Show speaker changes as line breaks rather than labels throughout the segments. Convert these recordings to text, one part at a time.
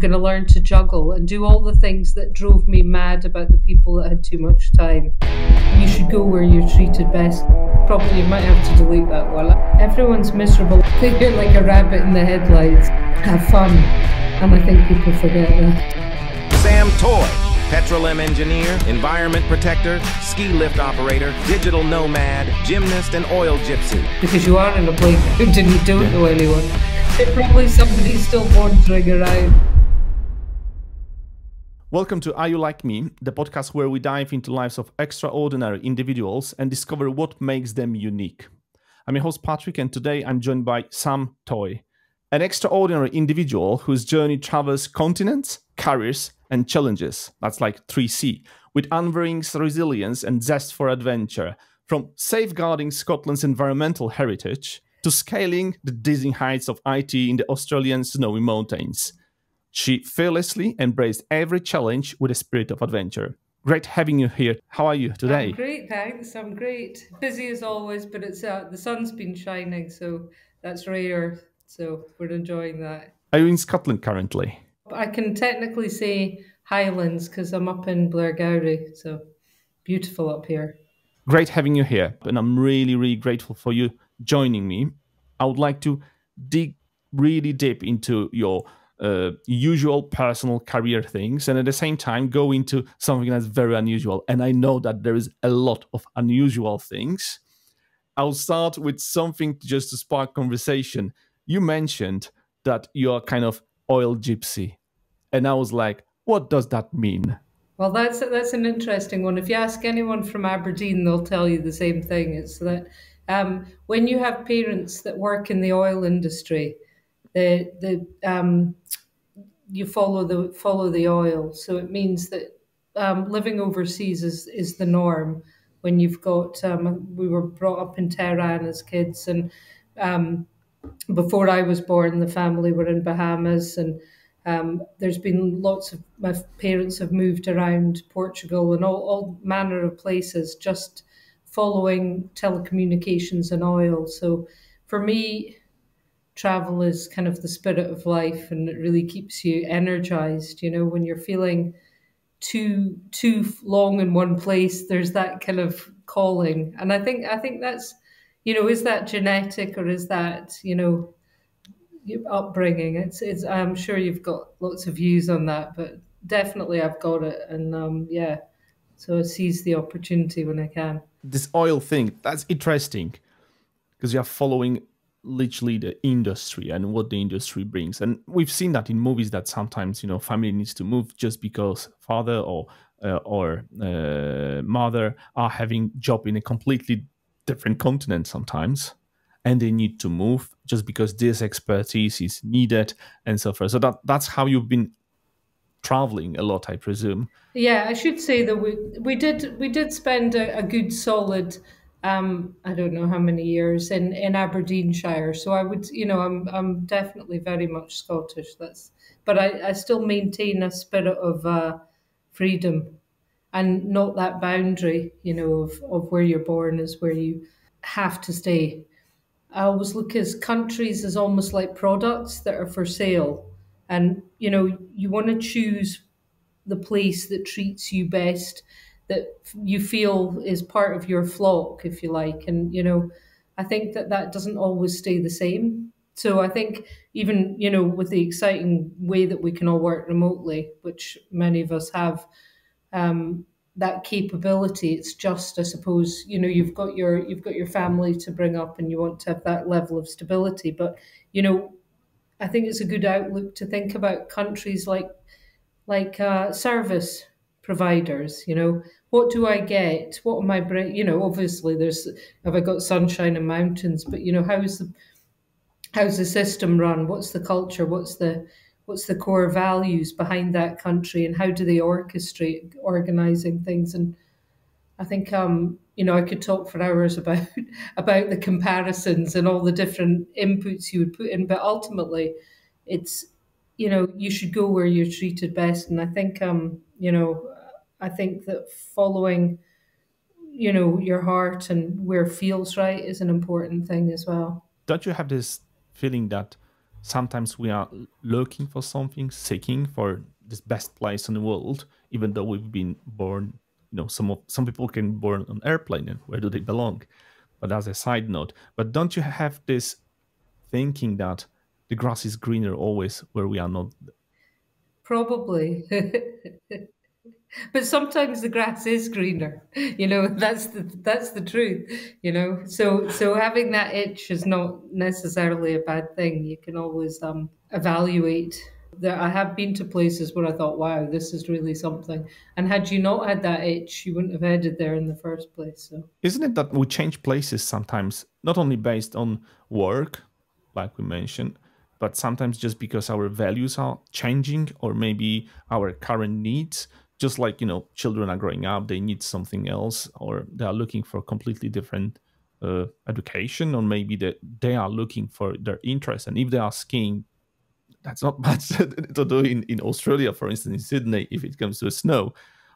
going to learn to juggle and do all the things that drove me mad about the people that had too much time. You should go where you're treated best. Probably you might have to delete that one. Everyone's miserable. You're like a rabbit in the headlights. Have fun. And I think people forget that.
Sam Toye, petroleum engineer, environment protector, ski lift operator, digital nomad, gymnast, and oil gypsy.
Because you are in a playground and you don't know anyone. There's probably somebody still wandering around.
Welcome to Are You Like Me, the podcast where we dive into lives of extraordinary individuals and discover what makes them unique. I'm your host Patrick, and today I'm joined by Sam Toye, an extraordinary individual whose journey travels continents, careers, and challenges. That's like 3C, with unwavering resilience and zest for adventure, from safeguarding Scotland's environmental heritage to scaling the dizzying heights of IT in the Australian snowy mountains. She fearlessly embraced every challenge with a spirit of adventure. Great having you here. How are you today?
I'm great, thanks. I'm great. Busy as always, but it's the sun's been shining, so that's rare. So we're enjoying that.
Are you in Scotland currently?
I can technically say Highlands because I'm up in Blairgowrie, so beautiful up here.
Great having you here, and I'm really grateful for you joining me. I would like to dig really deep into your usual personal career things, and at the same time go into something that's very unusual. And I know that there is a lot of unusual things. I'll start with something just to spark conversation. You mentioned that you're kind of oil gypsy, and I was like, what does that mean?
Well, that's an interesting one. If you ask anyone from Aberdeen, they'll tell you the same thing. It's that when you have parents that work in the oil industry, you follow the oil. So it means that living overseas is the norm. When you've got, we were brought up in Tehran as kids, and before I was born, the family were in Bahamas, and there's been lots of, my parents have moved around Portugal and all manner of places, just following telecommunications and oil. So for me, travel is kind of the spirit of life, and it really keeps you energized. You know, when you're feeling too long in one place, there's that kind of calling. And I think that's, you know, is that genetic or is that, you know, your upbringing? It's I'm sure you've got lots of views on that, but definitely I've got it. And yeah, so I seize the opportunity when I can.
This oil thing, that's interesting, because you're following literally the industry and what the industry brings. And we've seen that in movies, that sometimes, you know, family needs to move just because father or mother are having job in a completely different continent sometimes, and they need to move just because this expertise is needed and so forth. So that's how you've been traveling a lot, I presume.
Yeah, I should say that we did spend a good solid I don't know how many years in Aberdeenshire. So I would, you know, I'm definitely very much Scottish. But I still maintain a spirit of freedom, and not that boundary, you know, of where you're born is where you have to stay. I always look at countries as almost like products that are for sale. And, you know, you want to choose the place that treats you best, that you feel is part of your flock, if you like. And, you know, I think that doesn't always stay the same. So I think even, you know, with the exciting way that we can all work remotely, which many of us have, that capability, it's just, I suppose, you know, you've got your family to bring up and you want to have that level of stability. But, you know, I think it's a good outlook to think about countries like service providers. You know, what do I get? What am I bringing? You know, obviously have I got sunshine and mountains, but, you know, how's the system run? What's the culture? What's the core values behind that country, and how do they orchestrate organizing things? And I think you know, I could talk for hours about the comparisons and all the different inputs you would put in, but ultimately it's, you know, you should go where you're treated best. And I think you know, I think that following, you know, your heart and where it feels right is an important thing as well.
Don't you have this feeling that sometimes we are looking for something, seeking for this best place in the world, even though we've been born, some people can be born on an airplane, and where do they belong? But as a side note, but don't you have this thinking that the grass is greener always where we are not?
Probably. But sometimes the grass is greener, that's the truth, so having that itch is not necessarily a bad thing. You can always evaluate. There, I have been to places where I thought, wow, this is really something, and had you not had that itch, you wouldn't have headed there in the first place. So
isn't it that we change places sometimes, not only based on work, like we mentioned, but sometimes just because our values are changing, or maybe our current needs? Just like, children are growing up, they need something else, or they are looking for completely different education, or maybe they are looking for their interest. And if they are skiing, that's not much to do in Australia, for instance, in Sydney, if it comes to snow.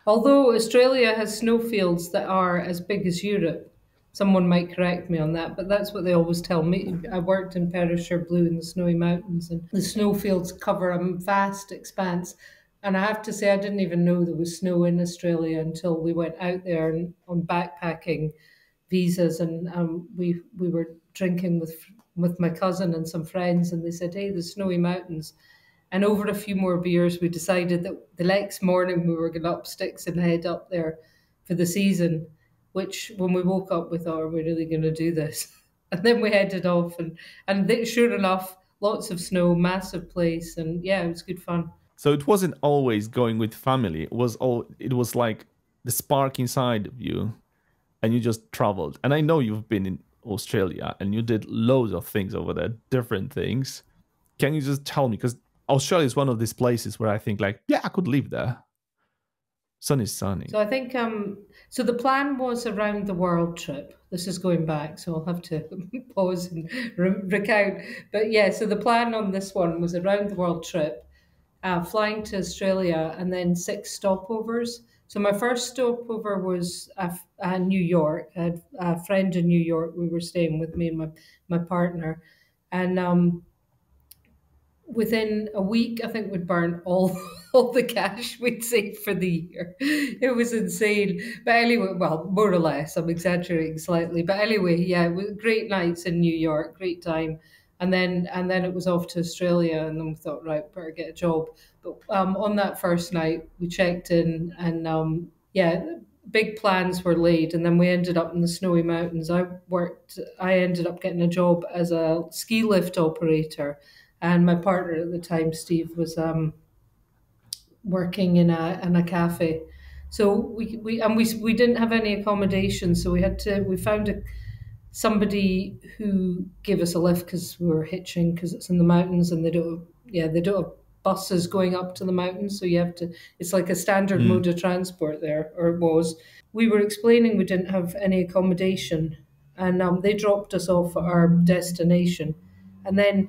although Australia has snowfields that are as big as Europe, someone might correct me on that, but that's what they always tell me. I worked in Perisher Blue in the Snowy Mountains, and the snowfields cover a vast expanse. And I have to say, I didn't even know there was snow in Australia until we went out there on backpacking visas, and we were drinking with my cousin and some friends, and they said, "Hey, the Snowy Mountains." And over a few more beers, we decided that the next morning we were going up sticks and head up there for the season. Which, when we woke up, we thought, "Are we really going to do this?" And then we headed off, and sure enough, lots of snow, massive place, and yeah, it was good fun.
So it wasn't always going with family. It was like the spark inside of you, and you just traveled. And I know you've been in Australia and you did loads of things over there, different things. Can you just tell me? Because Australia is one of these places where I think, like, yeah, I could live there. Sun is sunny.
So I think so the plan was a round the world trip. This is going back, so I'll have to pause and recount. But yeah, so the plan on this one was a round the world trip, flying to Australia and then 6 stopovers. So my first stopover was New York. I had a friend in New York. We were staying with me and my partner, and within a week, I think we'd burned all the cash we'd saved for the year. It was insane. But anyway, well, more or less, I'm exaggerating slightly. But anyway, yeah, it was great nights in New York, great time. And then it was off to Australia, and then we thought, right, better get a job. But on that first night, we checked in, and yeah, big plans were laid, and then we ended up in the Snowy Mountains. I ended up getting a job as a ski lift operator, and my partner at the time, Steve, was working in a cafe. So we didn't have any accommodation, so we found somebody who gave us a lift because we were hitching, because it's in the mountains and they don't have buses going up to the mountains, so you have to. It's like a standard mode of transport there, or it was. We were explaining we didn't have any accommodation, and they dropped us off at our destination, and then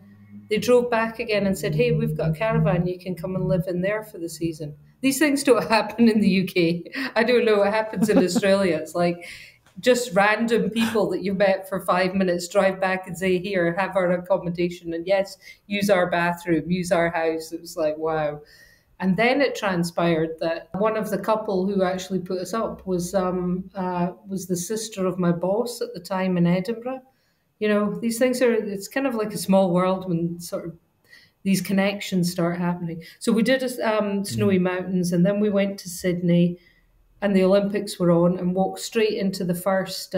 they drove back again and said, "Hey, we've got a caravan. You can come and live in there for the season." These things don't happen in the UK. I don't know what happens in Australia. It's like just random people that you've met for 5 minutes drive back and say, "Here, have our accommodation, and yes, use our bathroom, use our house." It was like, wow. And then it transpired that one of the couple who actually put us up was the sister of my boss at the time in Edinburgh. These things it's kind of like a small world when sort of these connections start happening. So we did Snowy Mountains, and then we went to Sydney, and the Olympics were on, and walked straight into the first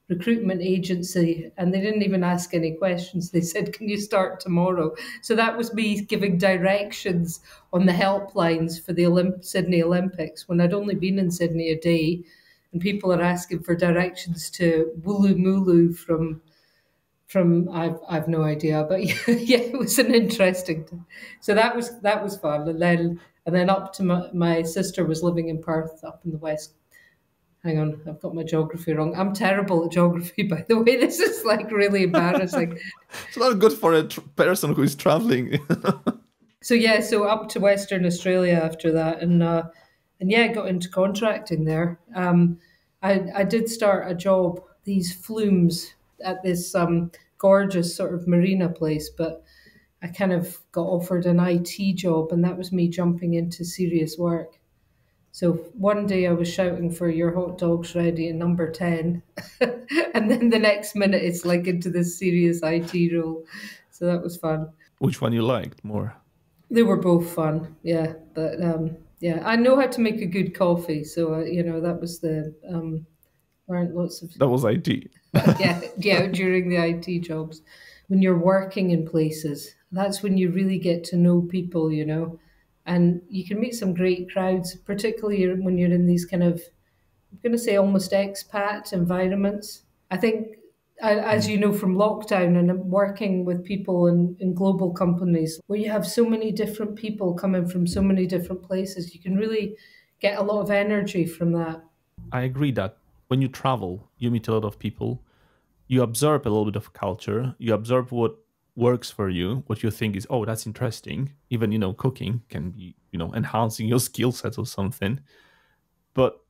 recruitment agency, and they didn't even ask any questions. They said, "Can you start tomorrow?" So that was me giving directions on the helplines for the Sydney Olympics, when I'd only been in Sydney a day, and people are asking for directions to Woolloomooloo from I've no idea, but yeah, it was an interesting time. So that was fun, and then up to my sister was living in Perth, up in the west. Hang on, I've got my geography wrong. I'm terrible at geography, by the way. This is like really embarrassing.
It's not good for a person who is traveling.
So up to Western Australia after that, and yeah, got into contracting there. I did start a job, these flumes, at this gorgeous sort of marina place, but I kind of got offered an IT job, and that was me jumping into serious work. So one day I was shouting for your hot dogs ready at number 10. And then the next minute it's like into this serious IT role. So that was fun.
Which one you liked more?
They were both fun, yeah. But yeah, I know how to make a good coffee. So, that was weren't lots of,
That was IT.
yeah, during the IT jobs. When you're working in places, that's when you really get to know people, and you can meet some great crowds, particularly when you're in these kind of, I'm going to say almost expat environments. I think, as you know from lockdown and working with people in global companies, where you have so many different people coming from so many different places, you can really get a lot of energy from that.
I agree that when you travel, you meet a lot of people, you observe a little bit of culture, you observe what works for you, what you think is, oh, that's interesting. Even, cooking can be, enhancing your skill set or something. But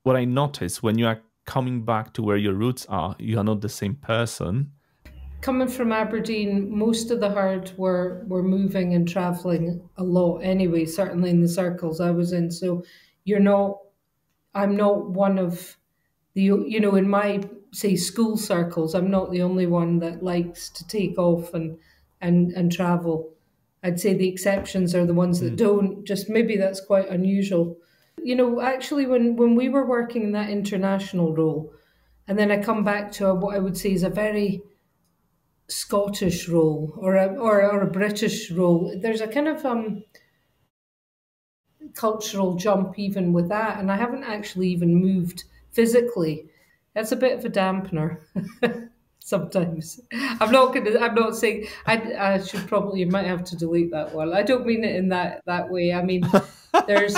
what I notice when you are coming back to where your roots are, you are not the same person.
Coming from Aberdeen, most of the herd were moving and travelling a lot anyway, certainly in the circles I was in. So I'm not one of the, in my, say, school circles, I'm not the only one that likes to take off and travel. I'd say the exceptions are the ones that don't, just maybe that's quite unusual. Actually, when we were working in that international role, and then I come back to what I would say is a very Scottish role or a British role, there's a kind of cultural jump even with that, and I haven't actually even moved physically. That's a bit of a dampener. Sometimes I'm not saying I should probably, you might have to delete that one. I don't mean it in that way. I mean, there's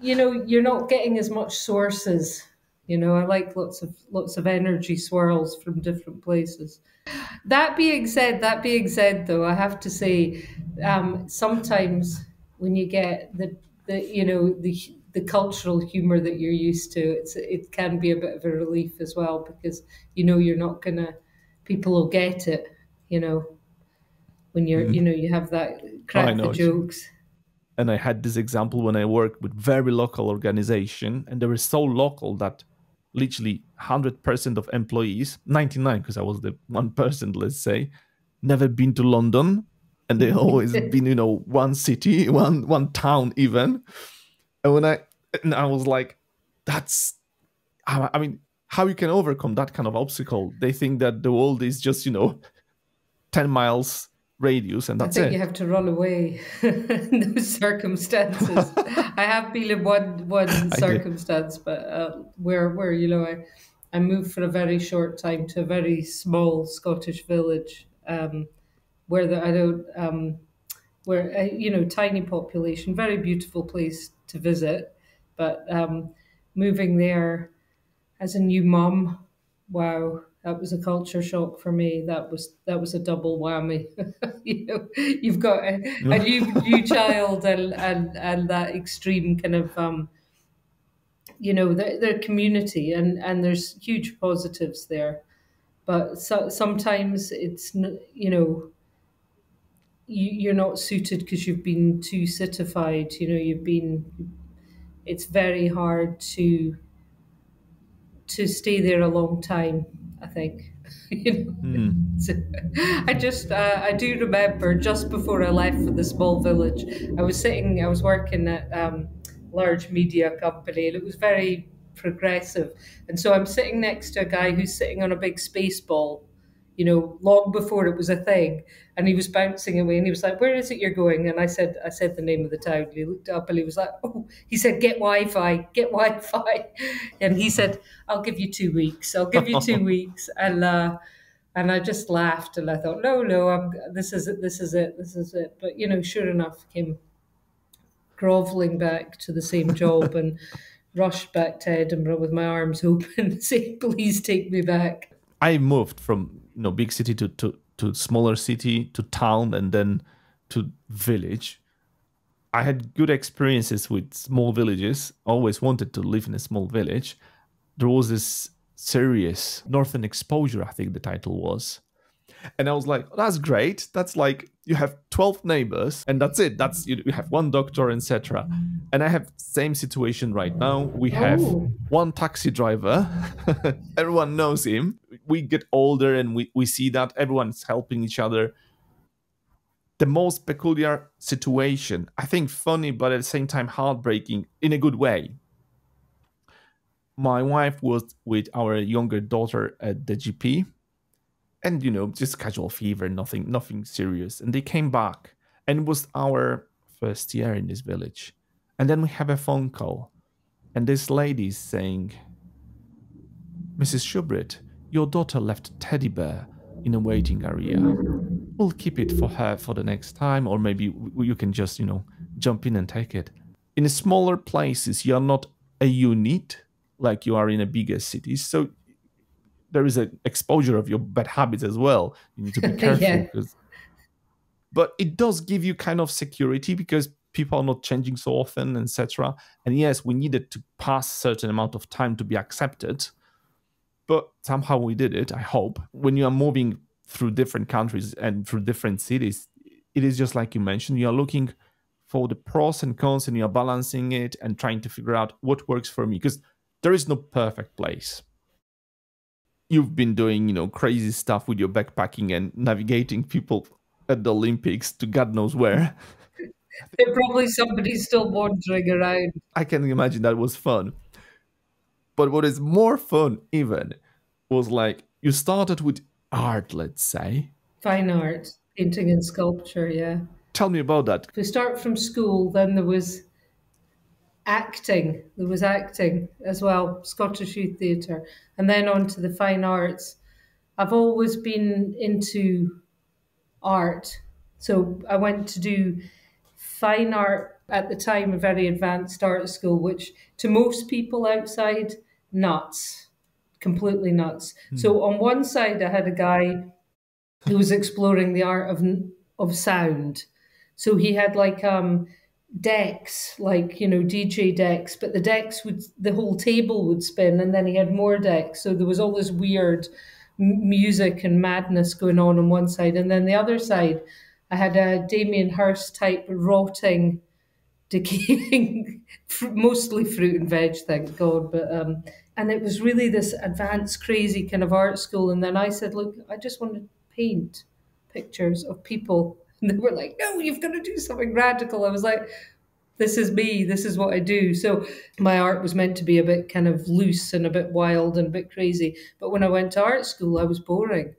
you're not getting as much sources. I like lots of energy swirls from different places. That being said, though, I have to say, sometimes when you get the cultural humor that you're used to, it can be a bit of a relief as well, because you're not gonna, people will get it, when you have that crack the jokes.
And I had this example when I worked with very local organization, and they were so local that literally 100% of employees, 99 because I was the 1%, let's say, never been to London, and they always been, one city, one town even. And I was like, that's, I mean, how you can overcome that kind of obstacle? They think that the world is just, 10 miles radius, and that's it.
I think you have to run away in those circumstances. I have been in one circumstance, but where I moved for a very short time to a very small Scottish village, where tiny population, very beautiful place to visit, but moving there as a new mum, wow. That was a culture shock for me. That was a double whammy. You've got a new child and that extreme kind of their community, and there's huge positives there, but sometimes it's you're not suited because you've been too citified. It's very hard to stay there a long time, I think. So I do remember just before I left for the small village, I was working at large media company, and it was very progressive. And so I'm sitting next to a guy who's sitting on a big space ball, long before it was a thing. And he was bouncing away, and he was like, "Where is it you're going?" And I said the name of the town. And he looked up and he was like, "Oh," he said, "Get Wi-Fi, get Wi-Fi." And he said, "I'll give you 2 weeks. I'll give you 2 weeks." And I just laughed, and I thought, no, this is it. But, sure enough, came groveling back to the same job and rushed back to Edinburgh with my arms open, saying, "Please take me back."
I moved from big city to smaller city to town and then to village. I had good experiences with small villages. Always wanted to live in a small village. There was this series, Northern Exposure, I think the title was. And I was like, oh, that's great. That's like you have 12 neighbors and that's it. That's you have one doctor, etc. And I have same situation right now. We have
Oh,
one taxi driver. Everyone knows him. We get older and we see that everyone's helping each other. The most peculiar situation, I think funny, but at the same time heartbreaking in a good way. My wife was with our younger daughter at the GP, and just casual fever, nothing serious. And they came back, and it was our first year in this village. And then we have a phone call, and this lady is saying, Mrs. Szubryt, your daughter left a teddy bear in a waiting area. We'll keep it for her for the next time, or maybe you can just, jump in and take it. In smaller places, you're not a unit like you are in a bigger city. So there is an exposure of your bad habits as well. You need to be careful.
yeah.
But it does give you kind of security because people are not changing so often, etc. And yes, we needed to pass a certain amount of time to be accepted. But somehow we did it, I hope. When you are moving through different countries and through different cities, it is just like you mentioned, you are looking for the pros and cons and you're balancing it and trying to figure out what works for me, because there is no perfect place. You've been doing, crazy stuff with your backpacking and navigating people at the Olympics to God knows where.
There's probably somebody still wandering around.
I can imagine that was fun. But what is more fun even was like you started with art, let's say.
Fine art, painting and sculpture, yeah.
Tell me about that.
If we start from school, then there was acting. There was acting as well, Scottish Youth Theatre, and then on to the fine arts. I've always been into art. So I went to do fine art at the time, a very advanced art school, which to most people outside, nuts, completely nuts. So on one side, I had a guy who was exploring the art of sound. So he had like decks, like DJ decks, but the whole table would spin, and then he had more decks. So there was all this weird music and madness going on one side, and then the other side, I had a Damien Hirst type rotting, decaying, mostly fruit and veg, thank God, but and it was really this advanced, crazy kind of art school. And then I said, look, I just want to paint pictures of people. And they were like, no, you've got to do something radical. I was like, this is me, this is what I do. So my art was meant to be a bit kind of loose and a bit wild and a bit crazy. But when I went to art school, I was boring.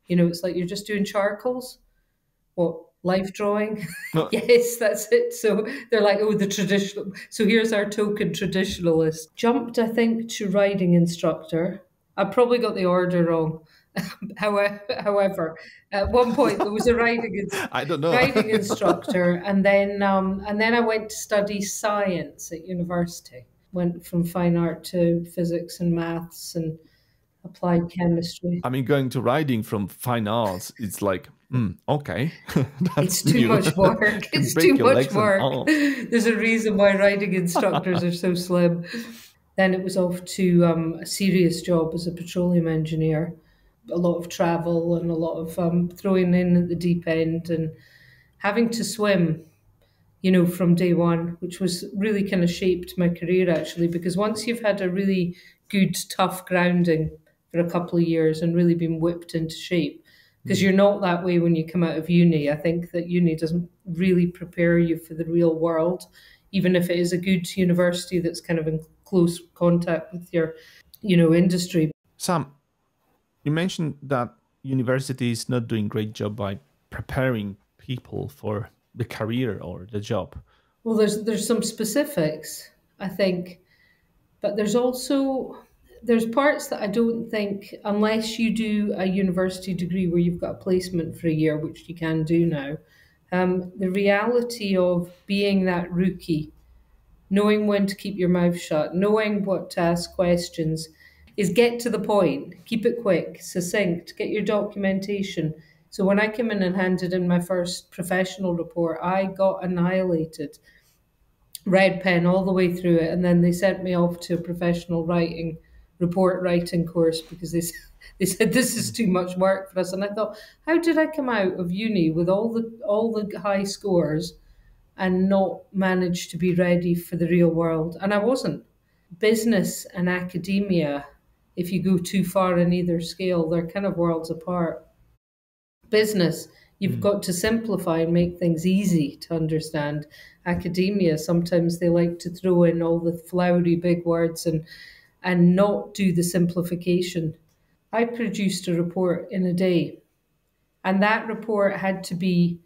It's like you're just doing charcoals. What, life drawing?
No.
Yes, that's it. So they're like, oh, the traditional. So here's our token traditionalist. Jumped, I think, to riding instructor. I probably got the order wrong. However, at one point there was a
I don't know.
riding instructor, and then I went to study science at university. Went from fine art to physics and maths and applied chemistry.
I mean, going to riding from fine arts, it's like, okay.
It's too much work. It's too much work. There's a reason why riding instructors are so slim. Then it was off to a serious job as a petroleum engineer. A lot of travel and a lot of throwing in at the deep end and having to swim, from day one, which was really kind of shaped my career actually, because once you've had a really good, tough grounding for a couple of years and really been whipped into shape, because you're not that way when you come out of uni. I think that uni doesn't really prepare you for the real world, even if it is a good university that's kind of in close contact with your, industry.
Sam, you mentioned that university is not doing a great job by preparing people for the career or the job.
Well, there's some specifics, I think, but there's parts that I don't think, unless you do a university degree where you've got a placement for a year, which you can do now, the reality of being that rookie, knowing when to keep your mouth shut, knowing what to ask questions, is get to the point, keep it quick, succinct, get your documentation. So when I came in and handed in my first professional report, I got annihilated, red pen all the way through it. And then they sent me off to a professional report writing course, because They said, this is too much work for us. And I thought, how did I come out of uni with all the high scores and not manage to be ready for the real world? And I wasn't. Business and academia, if you go too far in either scale, they're kind of worlds apart. Business, you've got to simplify and make things easy to understand. Academia, sometimes they like to throw in all the flowery big words and not do the simplification. I produced a report in a day, and that report had to be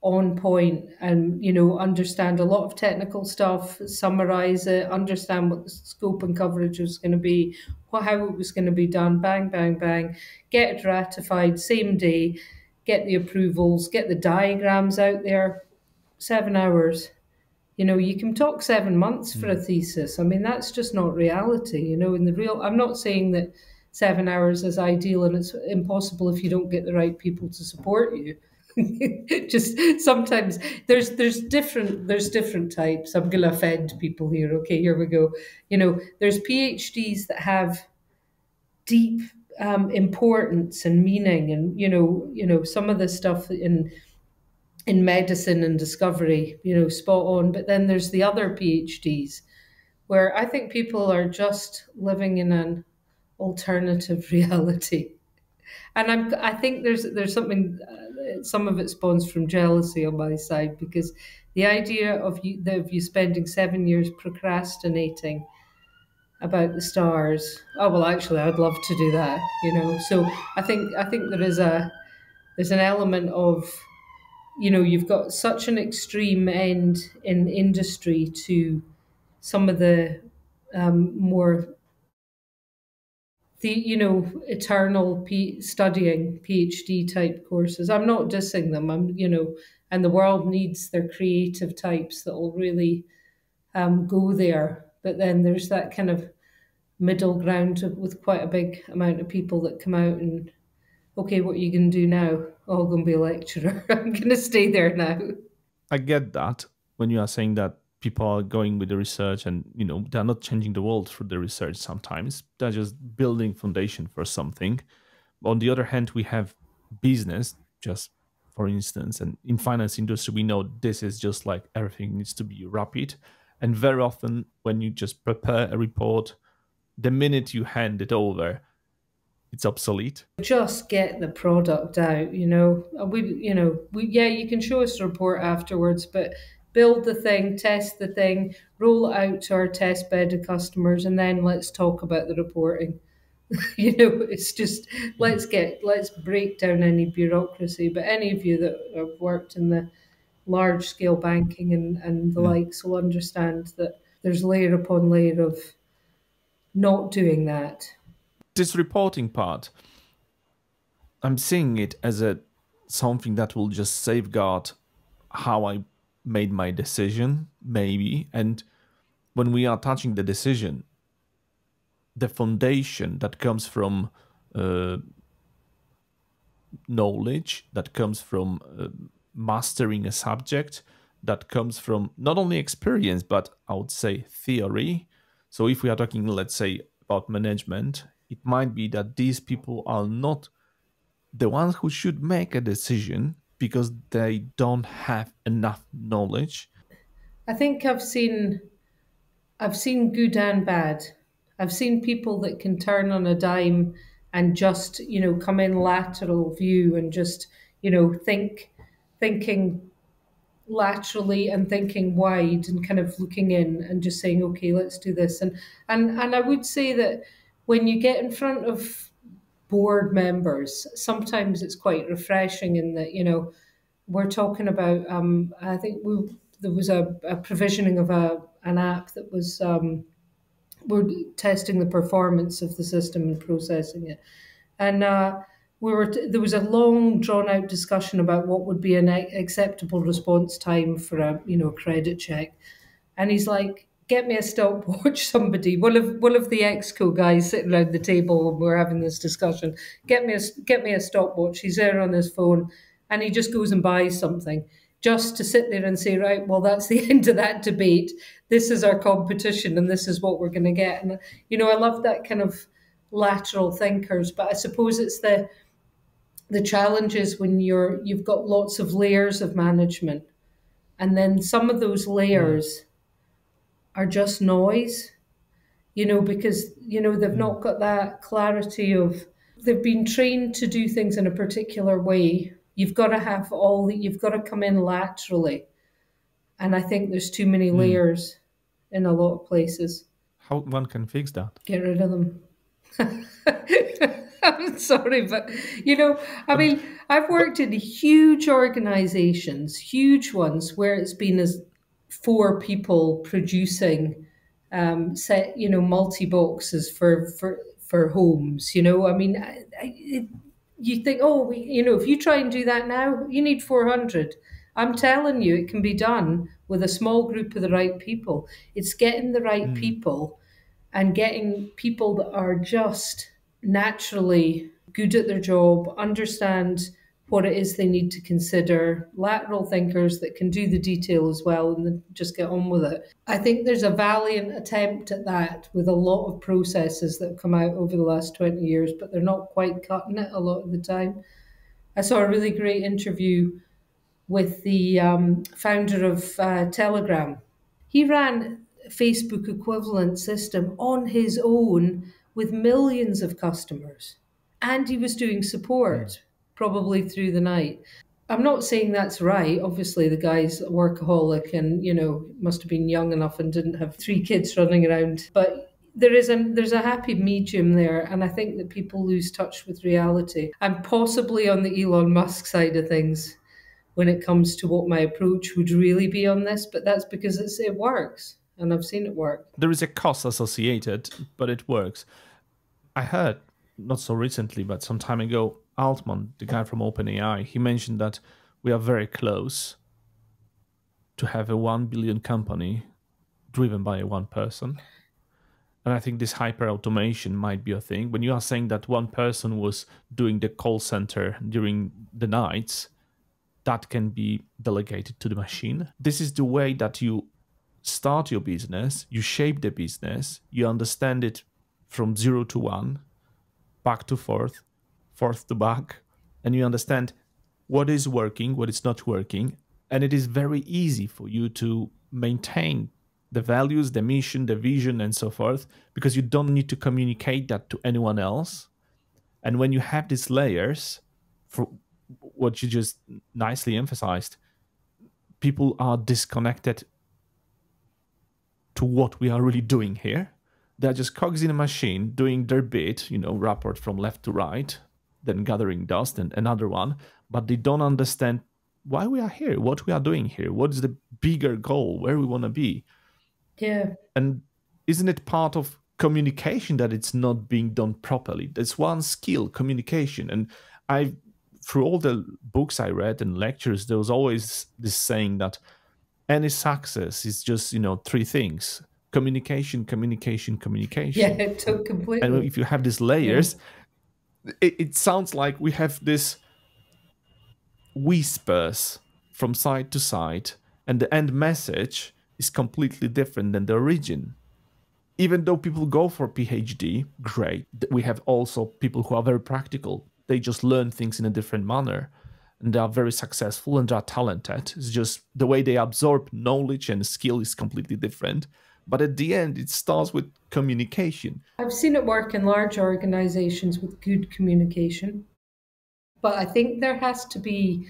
on point and, understand a lot of technical stuff, summarize it, understand what the scope and coverage was going to be, how it was going to be done, bang, bang, bang, get it ratified same day, get the approvals, get the diagrams out there. 7 hours. You can talk 7 months for a thesis. I mean, that's just not reality. In the real, I'm not saying that 7 hours is ideal and it's impossible if you don't get the right people to support you. Just sometimes there's different types. I'm going to offend people here. Okay, here we go. There's PhDs that have deep importance and meaning, and some of the stuff in medicine and discovery, spot on. But then there's the other PhDs where I think people are just living in an alternative reality. And I think there's something, some of it spawns from jealousy on my side, because the idea of you spending 7 years procrastinating about the stars. Oh, well, actually, I'd love to do that, So I think there's an element of, you've got such an extreme end in industry to some of the more eternal studying PhD type courses. I'm not dissing them. And the world needs their creative types that will really go there. But then there's that kind of middle ground with quite a big amount of people that come out and, okay, what are you going to do now? Oh, I'm going to be a lecturer. I'm going to stay there now.
I get that when you are saying that people are going with the research and, they're not changing the world through the research sometimes. They're just building foundation for something. On the other hand, we have business, just for instance, and in finance industry, we know this is just like everything needs to be rapid. And very often when you just prepare a report, the minute you hand it over, it's obsolete.
Just get the product out, you can show us a report afterwards, but build the thing, test the thing, roll it out to our test bed of customers, and then let's talk about the reporting. It's just, let's break down any bureaucracy. But any of you that have worked in the large scale banking and the likes will understand that there's layer upon layer of not doing that.
This reporting part, I'm seeing it as something that will just safeguard how I made my decision, maybe. And when we are touching the decision, the foundation that comes from knowledge, that comes from mastering a subject, that comes from not only experience, but I would say theory. So if we are talking, let's say, about management, it might be that these people are not the ones who should make a decision because they don't have enough knowledge.
I think I've seen good and bad. I've seen people that can turn on a dime and just, come in lateral view and just, thinking laterally and thinking wide and kind of looking in and just saying, okay, let's do this. And I would say that when you get in front of board members, sometimes it's quite refreshing in that, we're talking about, I think there was a provisioning of an app that was, we're testing the performance of the system and processing it. And there was a long drawn out discussion about what would be an acceptable response time for a credit check. And he's like, get me a stopwatch, somebody. One of the exco guys sitting around the table when we're having this discussion. Get me a stopwatch. He's there on his phone, and he just goes and buys something just to sit there and say, right, well, that's the end of that debate. This is our competition, and this is what we're going to get. And I love that kind of lateral thinkers. But I suppose it's the challenges when you've got lots of layers of management, and then some of those layers are just noise, because they've not got that clarity of, they've been trained to do things in a particular way. You've got to have you've got to come in laterally, and I think there's too many layers in a lot of places.
How one can fix that?
Get rid of them. I'm sorry, but I've worked in huge organizations, huge ones, where it's been as 4 people producing multi boxes for homes. You think, if you try and do that now, you need 400. I'm telling you, it can be done with a small group of the right people. It's getting the right people and getting people that are just naturally good at their job, understand what it is they need to consider, lateral thinkers that can do the detail as well and then just get on with it. I think there's a valiant attempt at that with a lot of processes that have come out over the last 20 years, but they're not quite cutting it a lot of the time. I saw a really great interview with the founder of Telegram. He ran a Facebook equivalent system on his own with millions of customers. And he was doing support probably through the night. I'm not saying that's right. Obviously, the guy's a workaholic and, must have been young enough and didn't have 3 kids running around. But there's a happy medium there. And I think that people lose touch with reality. I'm possibly on the Elon Musk side of things when it comes to what my approach would really be on this. But that's because it works. And I've seen it work.
There is a cost associated, but it works. I heard, not so recently, but some time ago, Altman, the guy from OpenAI, he mentioned that we are very close to have a 1 billion company driven by one person. And I think this hyperautomation might be a thing. When you are saying that one person was doing the call center during the nights, that can be delegated to the machine. This is the way that you start your business, you shape the business, you understand it from 0 to 1, back to fourth to back, and you understand what is working, what is not working, and it is very easy for you to maintain the values, the mission, the vision, and so forth, because you don't need to communicate that to anyone else. And when you have these layers, for what you just nicely emphasized, people are disconnected to what we are really doing here. They're just cogs in a machine doing their bit, rapport from left to right, then gathering dust and another one, but they don't understand why we are here, what we are doing here, what is the bigger goal, where we want to be.
Yeah.
And isn't it part of communication that it's not being done properly? That's one skill, communication. And through all the books I read and lectures, there was always this saying that any success is just, 3 things: communication, communication, communication.
Yeah, it took completely.
And if you have these layers, it sounds like we have this whispers from side to side, and the end message is completely different than the origin. Even though people go for PhD, great. We have also people who are very practical. They just learn things in a different manner, and they are very successful and they are talented. It's just the way they absorb knowledge and skill is completely different. But at the end, it starts with communication.
I've seen it work in large organizations with good communication. But I think there has to be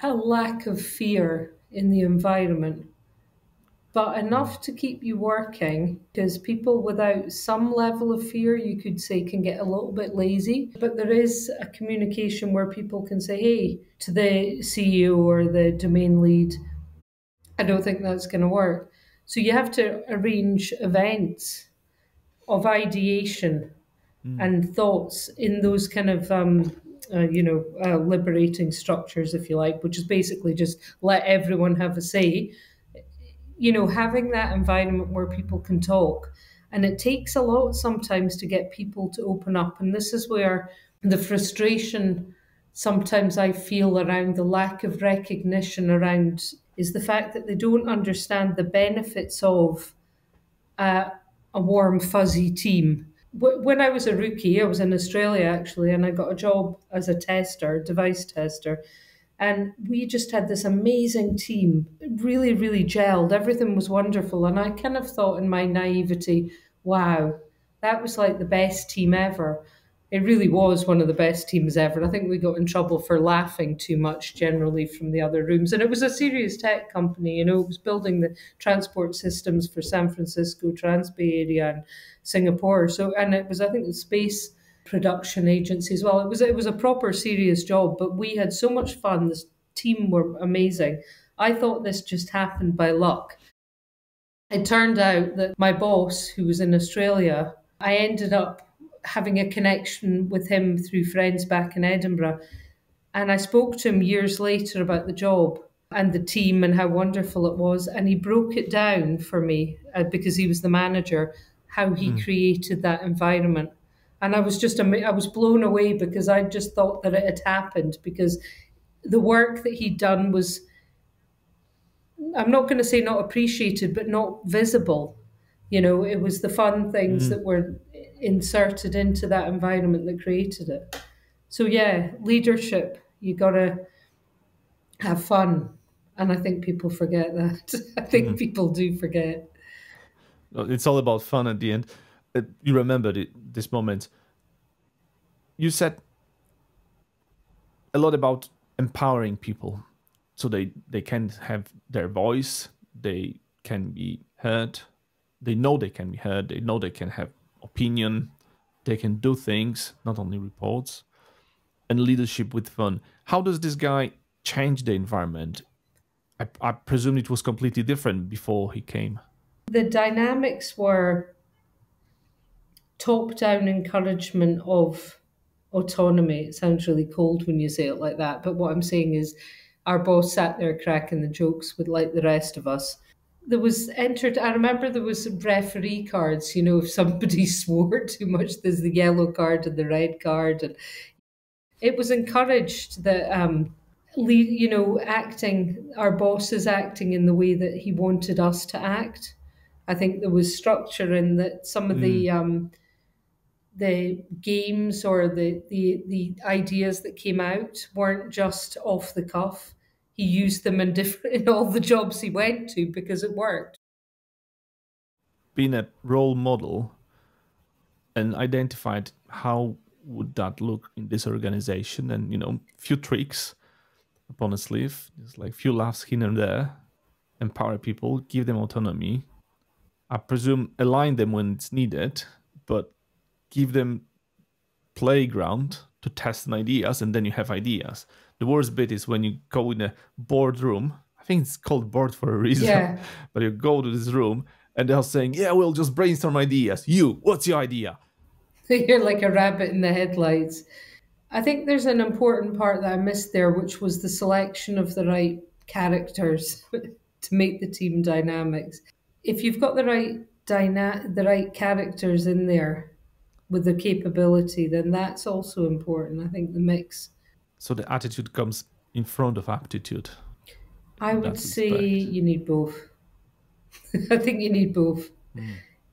a lack of fear in the environment, but enough to keep you working, because people without some level of fear, you could say, can get a little bit lazy. But there is a communication where people can say, hey, to the CEO or the domain lead, I don't think that's going to work. So you have to arrange events of ideation and thoughts in those kind of, liberating structures, if you like, which is basically just let everyone have a say. Having that environment where people can talk. And it takes a lot sometimes to get people to open up. And this is where the frustration sometimes I feel around the lack of recognition around is the fact that they don't understand the benefits of a warm, fuzzy team. When I was a rookie, I was in Australia actually, and I got a job as a tester, device tester. And we just had this amazing team, really, really gelled. Everything was wonderful. And I kind of thought in my naivety, wow, that was like the best team ever. It really was one of the best teams ever. I think we got in trouble for laughing too much generally from the other rooms. And it was a serious tech company, you know, it was building the transport systems for San Francisco, Trans-Bay Area and Singapore. So, and it was, I think, the space production agency as well. It was a proper serious job, but we had so much fun. This team were amazing. I thought this just happened by luck. It turned out that my boss, who was in Australia, I ended up having a connection with him through friends back in Edinburgh. And I spoke to him years later about the job and the team and how wonderful it was. And he broke it down for me because he was the manager, how he created that environment. And I was I was blown away because I just thought that it had happened because the work that he'd done was, I'm not going to say not appreciated, but not visible. You know, it was the fun things that were inserted into that environment that created it. So yeah, leadership, you got to have fun. And I think people forget that. I think people do forget.
It's all about fun at the end. You remember this moment. You said a lot about empowering people so they can have their voice, they can be heard, they know they can be heard, they know they can have opinion, they can do things, not only reports, and leadership with fun. How does this guy change the environment? I presume it was completely different before he came.
The dynamics were top-down encouragement of autonomy. It sounds really cold when you say it like that, but what I'm saying is our boss sat there cracking the jokes with like the rest of us. There was I remember there was referee cards, you know, if somebody swore too much, there's the yellow card and the red card. And it was encouraged that, you know, our boss is acting in the way that he wanted us to act. I think there was structure in that some of the games or the ideas that came out weren't just off the cuff. He used them in all the jobs he went to because it worked.
Being a role model and identified how would that look in this organization, and you know, few tricks upon a sleeve, just like few laughs here and there, empower people, give them autonomy. I presume align them when it's needed, but give them playground to test an ideas, and then you have ideas. The worst bit is when you go in a boardroom. I think it's called board for a reason.
Yeah.
But you go to this room and they're saying, yeah, we'll just brainstorm ideas. What's your idea?
You're like a rabbit in the headlights. I think there's an important part that I missed there, which was the selection of the right characters to make the team dynamics. If you've got the right characters in there with the capability, then that's also important. I think the mix.
So the attitude comes in front of aptitude.
I would say you need both. I think you need both.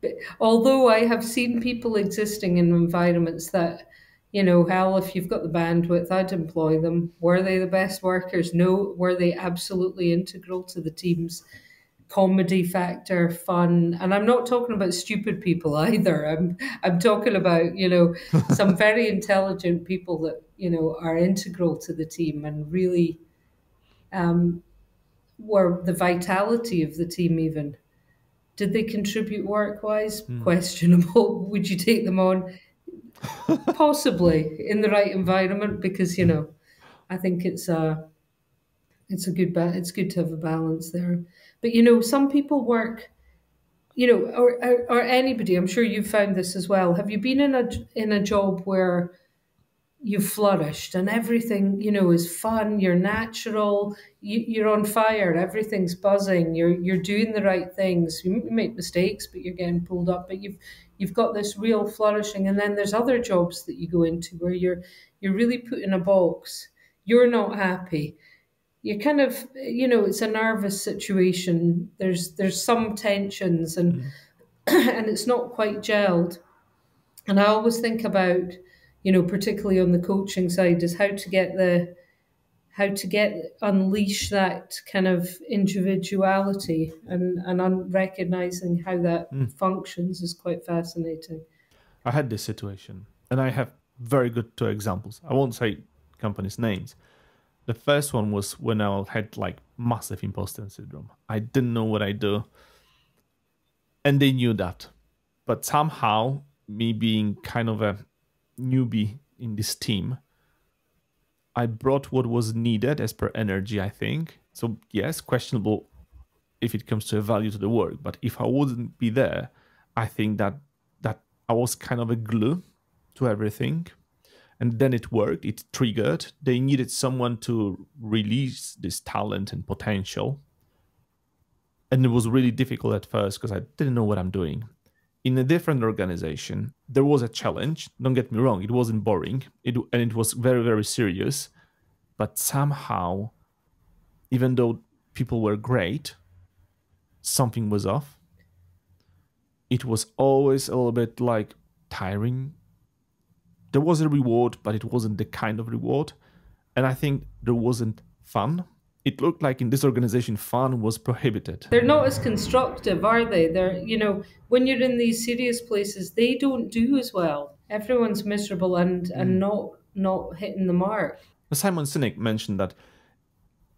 But although I have seen people existing in environments that, you know, hell, if you've got the bandwidth, I'd employ them. Were they the best workers? No. Were they absolutely integral to the team's comedy factor, fun? And I'm not talking about stupid people either. I'm talking about, you know, some very intelligent people that, you know, are integral to the team and really were the vitality of the team even. Did they contribute work-wise? Questionable. Would you take them on? Possibly in the right environment, because, you know, I think it's good to have a balance there. But, you know, some people work, you know, or anybody, I'm sure you've found this as well. Have you been in a job where you've flourished and everything, you know, is fun, you're natural, you're on fire, everything's buzzing, you're doing the right things. You make mistakes, but you're getting pulled up, but you've got this real flourishing. And then there's other jobs that you go into where you're really put in a box. You're not happy. You kind of, you know, it's a nervous situation. There's some tensions, and and it's not quite gelled. And I always think about, particularly on the coaching side, is how to get unleash that kind of individuality and recognizing how that functions is quite fascinating.
I had this situation, and I have very good two examples. I won't say companies' names. The first one was when I had like massive imposter syndrome. I didn't know what I do, and they knew that. But somehow, me being kind of a newbie in this team, I brought what was needed as per energy, I think. So yes, questionable if it comes to a value to the work, but if I wouldn't be there, I think that I was kind of a glue to everything. And then it worked, it triggered. They needed someone to release this talent and potential. And it was really difficult at first because I didn't know what I'm doing. In a different organization, there was a challenge. Don't get me wrong, it wasn't boring. And it was very, very serious. But somehow, even though people were great, something was off. It was always a little bit like tiring. There was a reward, but it wasn't the kind of reward. And I think there wasn't fun. It looked like in this organization, fun was prohibited.
They're not as constructive, are they? When you're in these serious places, they don't do as well. Everyone's miserable and not hitting the mark.
Simon Sinek mentioned that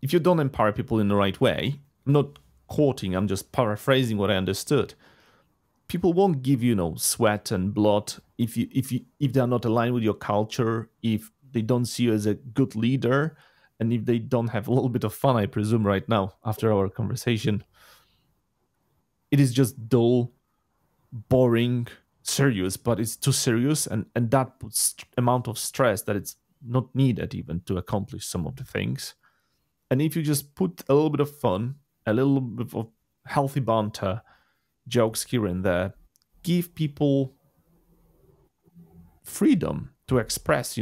if you don't empower people in the right way, I'm not quoting, I'm just paraphrasing what I understood. People won't give you, sweat and blood if they are not aligned with your culture, if they don't see you as a good leader, and if they don't have a little bit of fun, I presume right now after our conversation. It is just dull, boring, serious, but it's too serious, and that puts amount of stress that it's not needed even to accomplish some of the things. And if you just put a little bit of fun, a little bit of healthy banter, jokes here and there, give people freedom to express,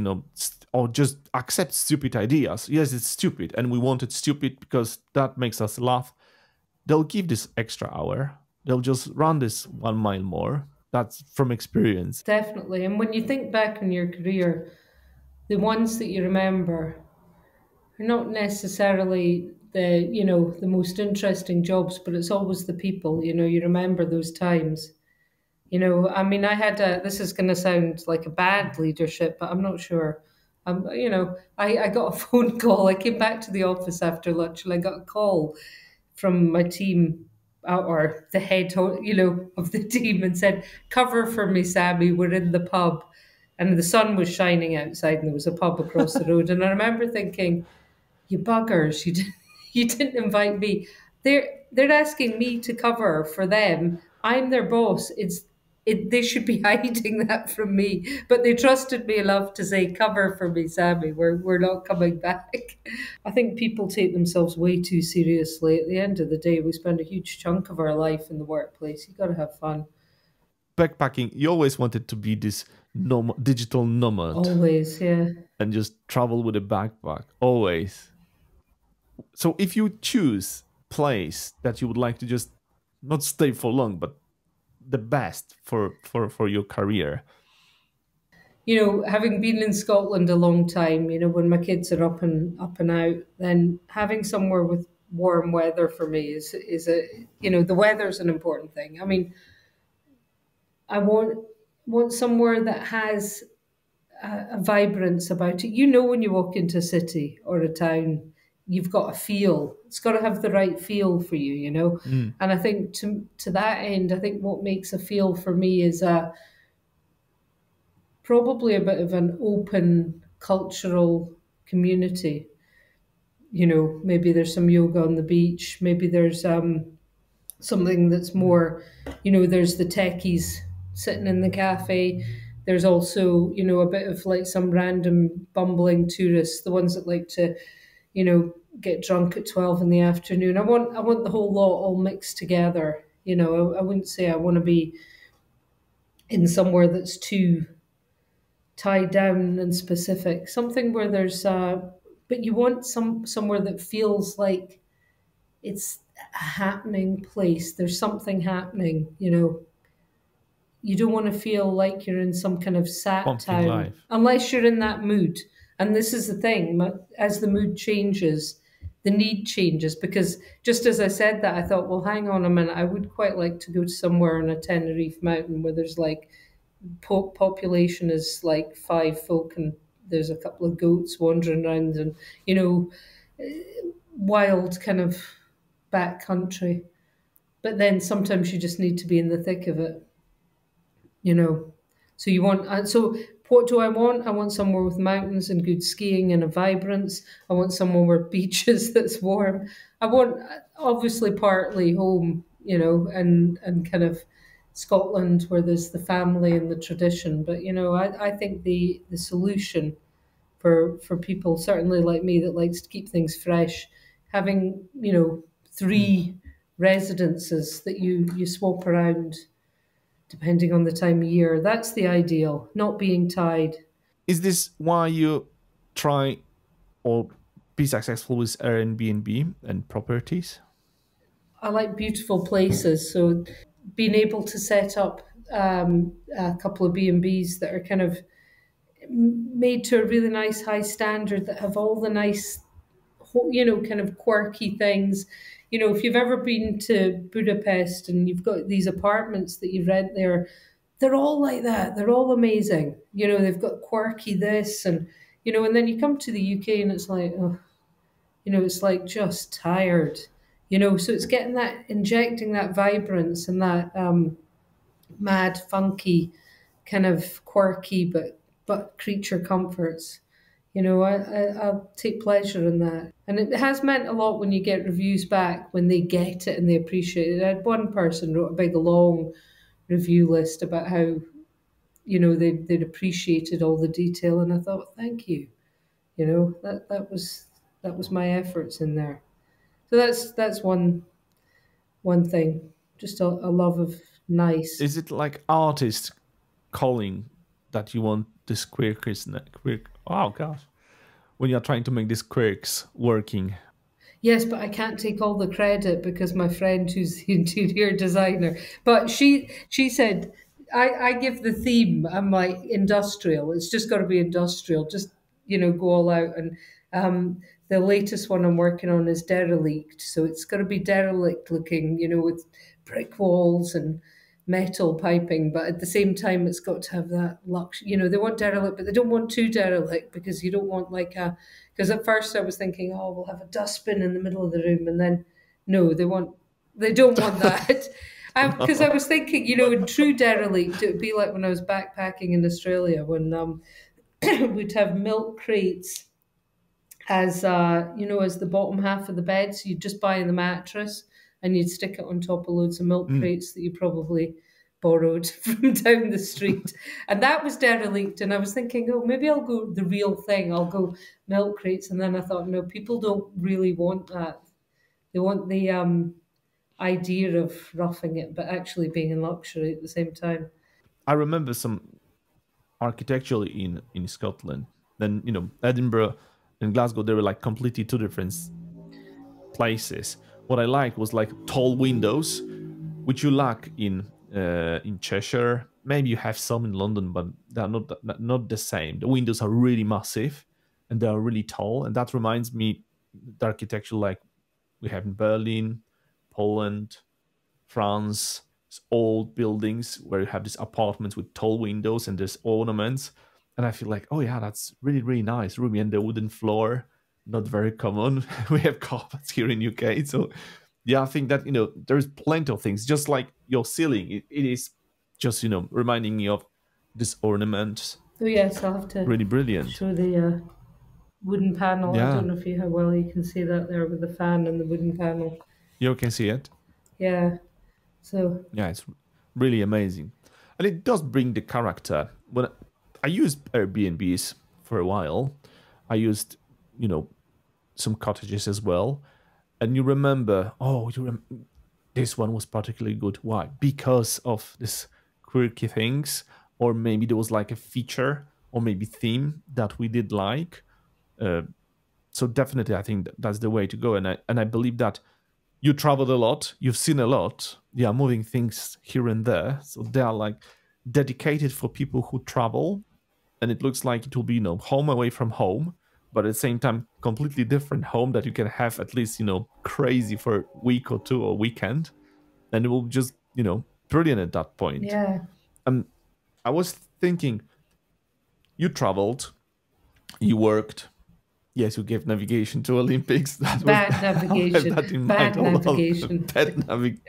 or just accept stupid ideas. Yes, it's stupid, and we want it stupid because that makes us laugh. They'll give this extra hour. They'll just run this 1 mile more. That's from experience.
Definitely. And when you think back on your career, the ones that you remember are not necessarily the most interesting jobs, but it's always the people. You remember those times. I had this is going to sound like a bad leadership, but I'm not sure. I got a phone call. I came back to the office after lunch and I got a call from my team, or the head, of the team, and said, "Cover for me, Sammy. We're in the pub." And the sun was shining outside and there was a pub across the road. And I remember thinking, you buggers, you didn't invite me. They're asking me to cover for them. I'm their boss. They should be hiding that from me. But they trusted me enough to say, "Cover for me, Sammy. We're not coming back." I think people take themselves way too seriously. At the end of the day, we spend a huge chunk of our life in the workplace. You got to have fun.
Backpacking, you always wanted to be this digital nomad.
Always, yeah.
And just travel with a backpack, always. So if you choose place that you would like to just not stay for long, but the best for your career?
Having been in Scotland a long time, when my kids are up and out, then having somewhere with warm weather for me is the weather's an important thing. I mean, I want somewhere that has a vibrance about it. When you walk into a city or a town, you've got a feel. It's got to have the right feel for you, And I think to that end, I think what makes a feel for me is probably a bit of an open cultural community. Maybe there's some yoga on the beach. Maybe there's something that's more, there's the techies sitting in the cafe. There's also, a bit of like some random bumbling tourists, the ones that like to, get drunk at 12 in the afternoon. I want the whole lot all mixed together. I wouldn't say I want to be in somewhere that's too tied down and specific. Something where there's, but you want somewhere that feels like it's a happening place. There's something happening, you don't want to feel like you're in some kind of sat
Pumpkin
town
life.
unless you're in that mood. And this is the thing, as the mood changes, the need changes. Because just as I said that, I thought, well, hang on a minute, I would quite like to go to somewhere on a Tenerife mountain where there's like population is like 5 folk and there's a couple of goats wandering around and, wild kind of back country. But then sometimes you just need to be in the thick of it, you know. So you want, so what do I want? I want somewhere with mountains and good skiing and a vibrance. I want somewhere where beaches that's warm. I want, obviously, partly home, and kind of Scotland where there's the family and the tradition. But, I think the solution for people, certainly like me, that likes to keep things fresh, having, 3 residences that you swap around depending on the time of year. That's the ideal, not being tied.
Is this why you try or be successful with Airbnb and properties?
I like beautiful places, so being able to set up a couple of B&Bs that are kind of made to a really nice high standard, that have all the nice, kind of quirky things. If you've ever been to Budapest and you've got these apartments that you rent there, they're all like that. They're all amazing. They've got quirky this and then you come to the UK and it's like, oh, it's like just tired. So it's getting that, injecting that vibrance and that mad, funky, kind of quirky, but creature comforts. I take pleasure in that. And it has meant a lot when you get reviews back, when they get it and they appreciate it. I had one person wrote a big, long review list about how, they'd appreciated all the detail. And I thought, thank you. That was my efforts in there. So that's one thing. Just a love of nice.
Is it like artist calling that you want this quirk? Oh gosh, when you're trying to make these quirks working.
Yes, but I can't take all the credit because my friend who's the interior designer. But she said I give the theme. I'm like industrial. It's just got to be industrial. Just go all out. And the latest one I'm working on is derelict. So it's got to be derelict looking. With brick walls and metal piping, but at the same time it's got to have that luxury. They want derelict, but they don't want too derelict, because you don't want because at first I was thinking, oh, we'll have a dustbin in the middle of the room, and then no, they don't want that. Because I was thinking, in true derelict, it would be like when I was backpacking in Australia, when we'd have milk crates as as the bottom half of the bed, so you'd just buy the mattress and you'd stick it on top of loads of milk crates that you probably borrowed from down the street. And that was derelict. And I was thinking, oh, maybe I'll go the real thing. I'll go milk crates. And then I thought, no, people don't really want that. They want the idea of roughing it, but actually being in luxury at the same time.
I remember some architecturally in Scotland. Then, Edinburgh and Glasgow, they were like completely two different places. What I liked was like tall windows, which you lack in Cheshire. Maybe you have some in London, but they're not the same. The windows are really massive and they are really tall. And that reminds me the architecture like we have in Berlin, Poland, France. It's old buildings where you have these apartments with tall windows and there's ornaments. And I feel like, oh yeah, that's really, really nice, roomy. And the wooden floor, not very common. We have carpets here in UK. So yeah, I think that, there's plenty of things, just like your ceiling. It is just, reminding me of this ornament.
Oh yes, I'll have to
really brilliant.
show the wooden panel.
Yeah.
I don't know how well you can see that there with the fan and the wooden panel.
You can see it.
Yeah. So
yeah, it's really amazing. And it does bring the character. When I used Airbnbs for a while, I used, some cottages as well. And you remember, this one was particularly good. Why? Because of this quirky things, or maybe there was like a feature or maybe theme that we did like. So definitely, I think that's the way to go. And I believe that you traveled a lot, you've seen a lot, moving things here and there. So they are like dedicated for people who travel, and it looks like it will be, home away from home, but at the same time, completely different home that you can have at least, crazy for a week or two or weekend, and it will just, brilliant at that point.
Yeah.
I was thinking, you traveled, you worked, yes, you gave navigation to Olympics. That
Bad
was
navigation.
that in
Bad
mind.
navigation.
Bad navigation.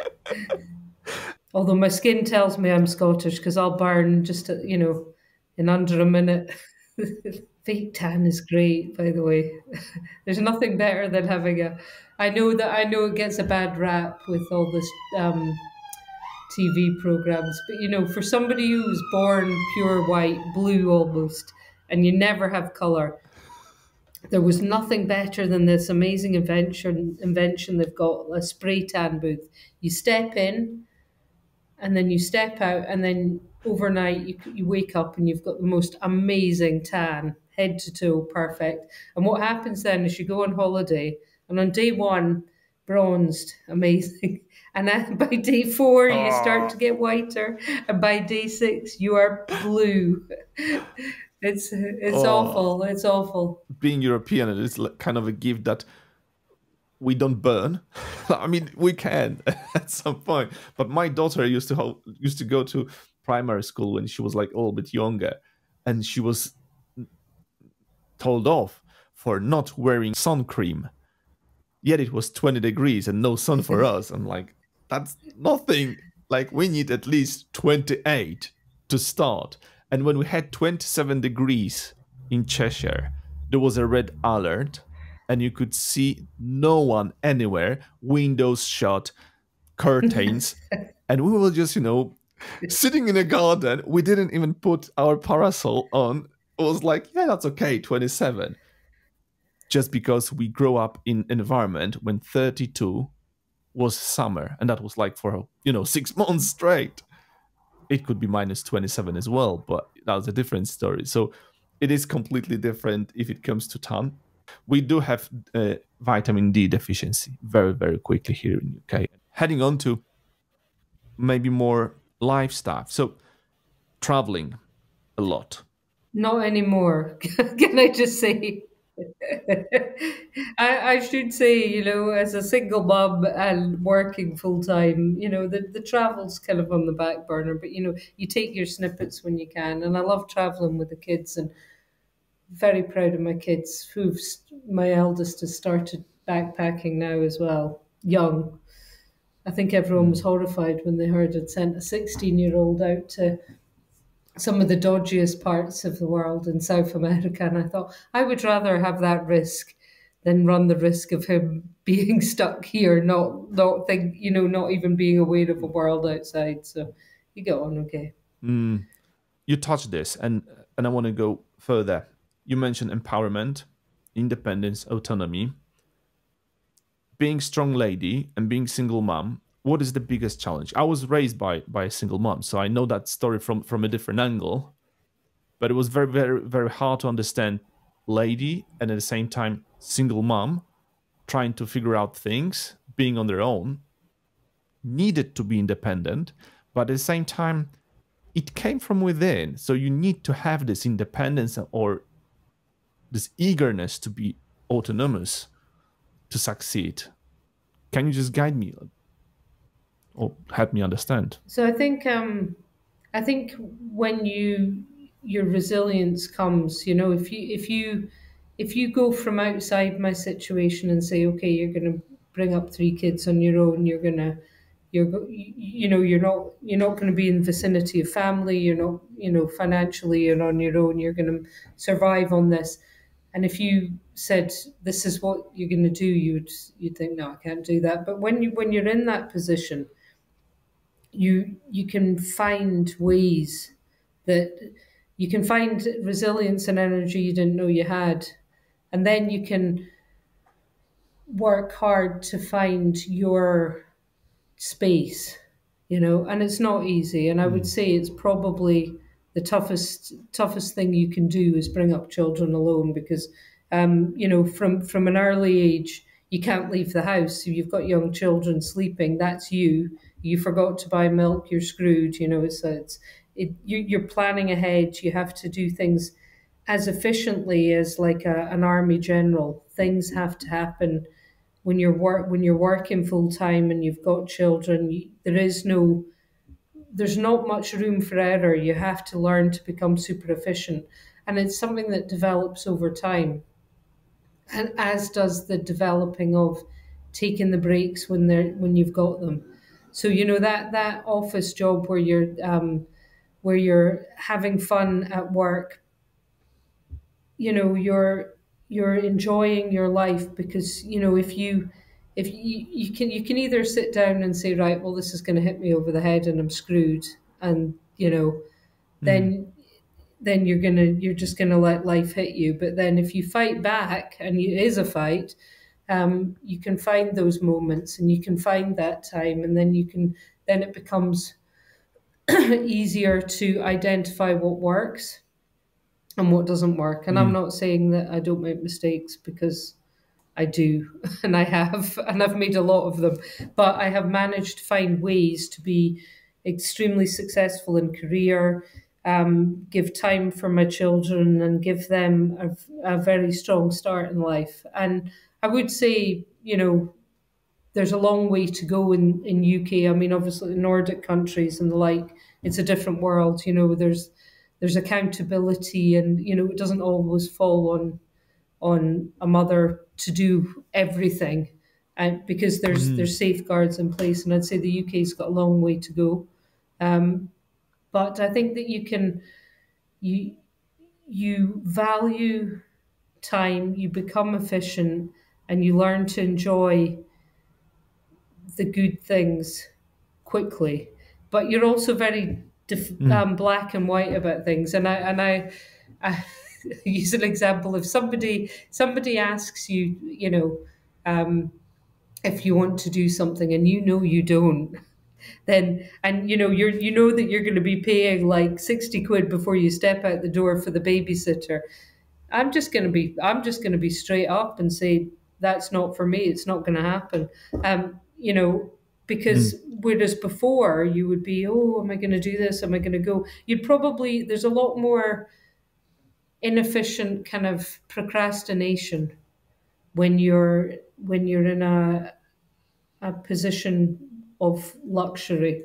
Although my skin tells me I'm Scottish because I'll burn just, in under a minute. Fake tan is great, by the way. There's nothing better than having a. I know it gets a bad rap with all this TV programs, but for somebody who's born pure white, blue almost, and you never have color, there was nothing better than this amazing invention they've got, a spray tan booth. You step in, and then you step out, and then overnight you wake up and you've got the most amazing tan, head to toe, perfect. And what happens then is you go on holiday, and on day one, bronzed, amazing. And then by day 4, you start to get whiter, and by day 6, you are blue. It's awful. It's awful.
Being European, it is kind of a gift that we don't burn. I mean, we can at some point. But my daughter used to go to primary school when she was like a little bit younger, and she was told off for not wearing sun cream. Yet it was 20 degrees and no sun for us. I'm like, that's nothing. Like, we need at least 28 to start. And when we had 27 degrees in Cheshire, there was a red alert, and you could see no one anywhere, windows shut, curtains, and we were just, sitting in a garden. We didn't even put our parasol on. It was like, yeah, that's okay, 27. Just because we grew up in an environment when 32 was summer, and that was like for 6 months straight. It could be minus 27 as well, but that was a different story. So it is completely different if it comes to tan. We do have vitamin D deficiency very, very quickly here in the UK. Heading on to maybe more life stuff. So traveling a lot.
Not anymore. Can I just say? I should say, as a single mum and working full time, the travel's kind of on the back burner, but you take your snippets when you can. And I love traveling with the kids, and very proud of my kids. My eldest has started backpacking now as well, young. I think everyone was horrified when they heard I'd sent a 16-year-old out to some of the dodgiest parts of the world in South America. And I thought, I would rather have that risk than run the risk of him being stuck here, not even being aware of a world outside. So you get on okay.
You touched this, and I want to go further. You mentioned empowerment, independence, autonomy. Being strong lady and being single mom, what is the biggest challenge? I was raised by a single mom, so I know that story from a different angle. But it was very, very, very hard to understand lady and at the same time single mom trying to figure out things, being on their own, needed to be independent, but at the same time, it came from within. So you need to have this independence or this eagerness to be autonomous to succeed. Can you just guide me or help me understand?
So I think when your resilience comes, if you go from outside my situation and say, okay, you're going to bring up 3 kids on your own, you're not going to be in the vicinity of family, you're not, financially you're on your own, you're going to survive on this. And if you said this is what you're going to do, you'd think, no, I can't do that. But when you're in that position, you can find ways that you can find resilience and energy you didn't know you had, and then you can work hard to find your space, and it's not easy. And I would say it's probably the toughest thing you can do is bring up children alone, because from an early age you can't leave the house. So you've got young children sleeping, that's you forgot to buy milk, you're screwed. you're planning ahead. You have to do things as efficiently as like an army general. Things have to happen when you're working full time and you've got children. There's not much room for error. You have to learn to become super efficient, and it's something that develops over time, and as does the developing of taking the breaks when you've got them. So that office job where you're having fun at work, you're enjoying your life, because if you can either sit down and say, right, well, this is going to hit me over the head and I'm screwed, and then you're just gonna let life hit you. But then if you fight back, and it is a fight, you can find those moments and you can find that time, and then it becomes easier to identify what works and what doesn't work. And I'm not saying that I don't make mistakes, because I do, and I've made a lot of them, but I have managed to find ways to be extremely successful in career, give time for my children, and give them a very strong start in life. And I would say, there's a long way to go in UK. I mean, obviously, the Nordic countries and the like, it's a different world. There's accountability, and it doesn't always fall on a mother to do everything, and because there's safeguards in place. And I'd say the UK's got a long way to go, but I think that you value time, you become efficient, and you learn to enjoy the good things quickly. But you're also very black and white about things. And I use an example. If somebody asks you, if you want to do something and you don't, then, and you know that you're going to be paying like 60 quid before you step out the door for the babysitter. I'm just going to be straight up and say, that's not for me. It's not going to happen. Because whereas before you would be, oh, am I going to do this? Am I going to go? There's a lot more inefficient kind of procrastination when you're in a position of luxury.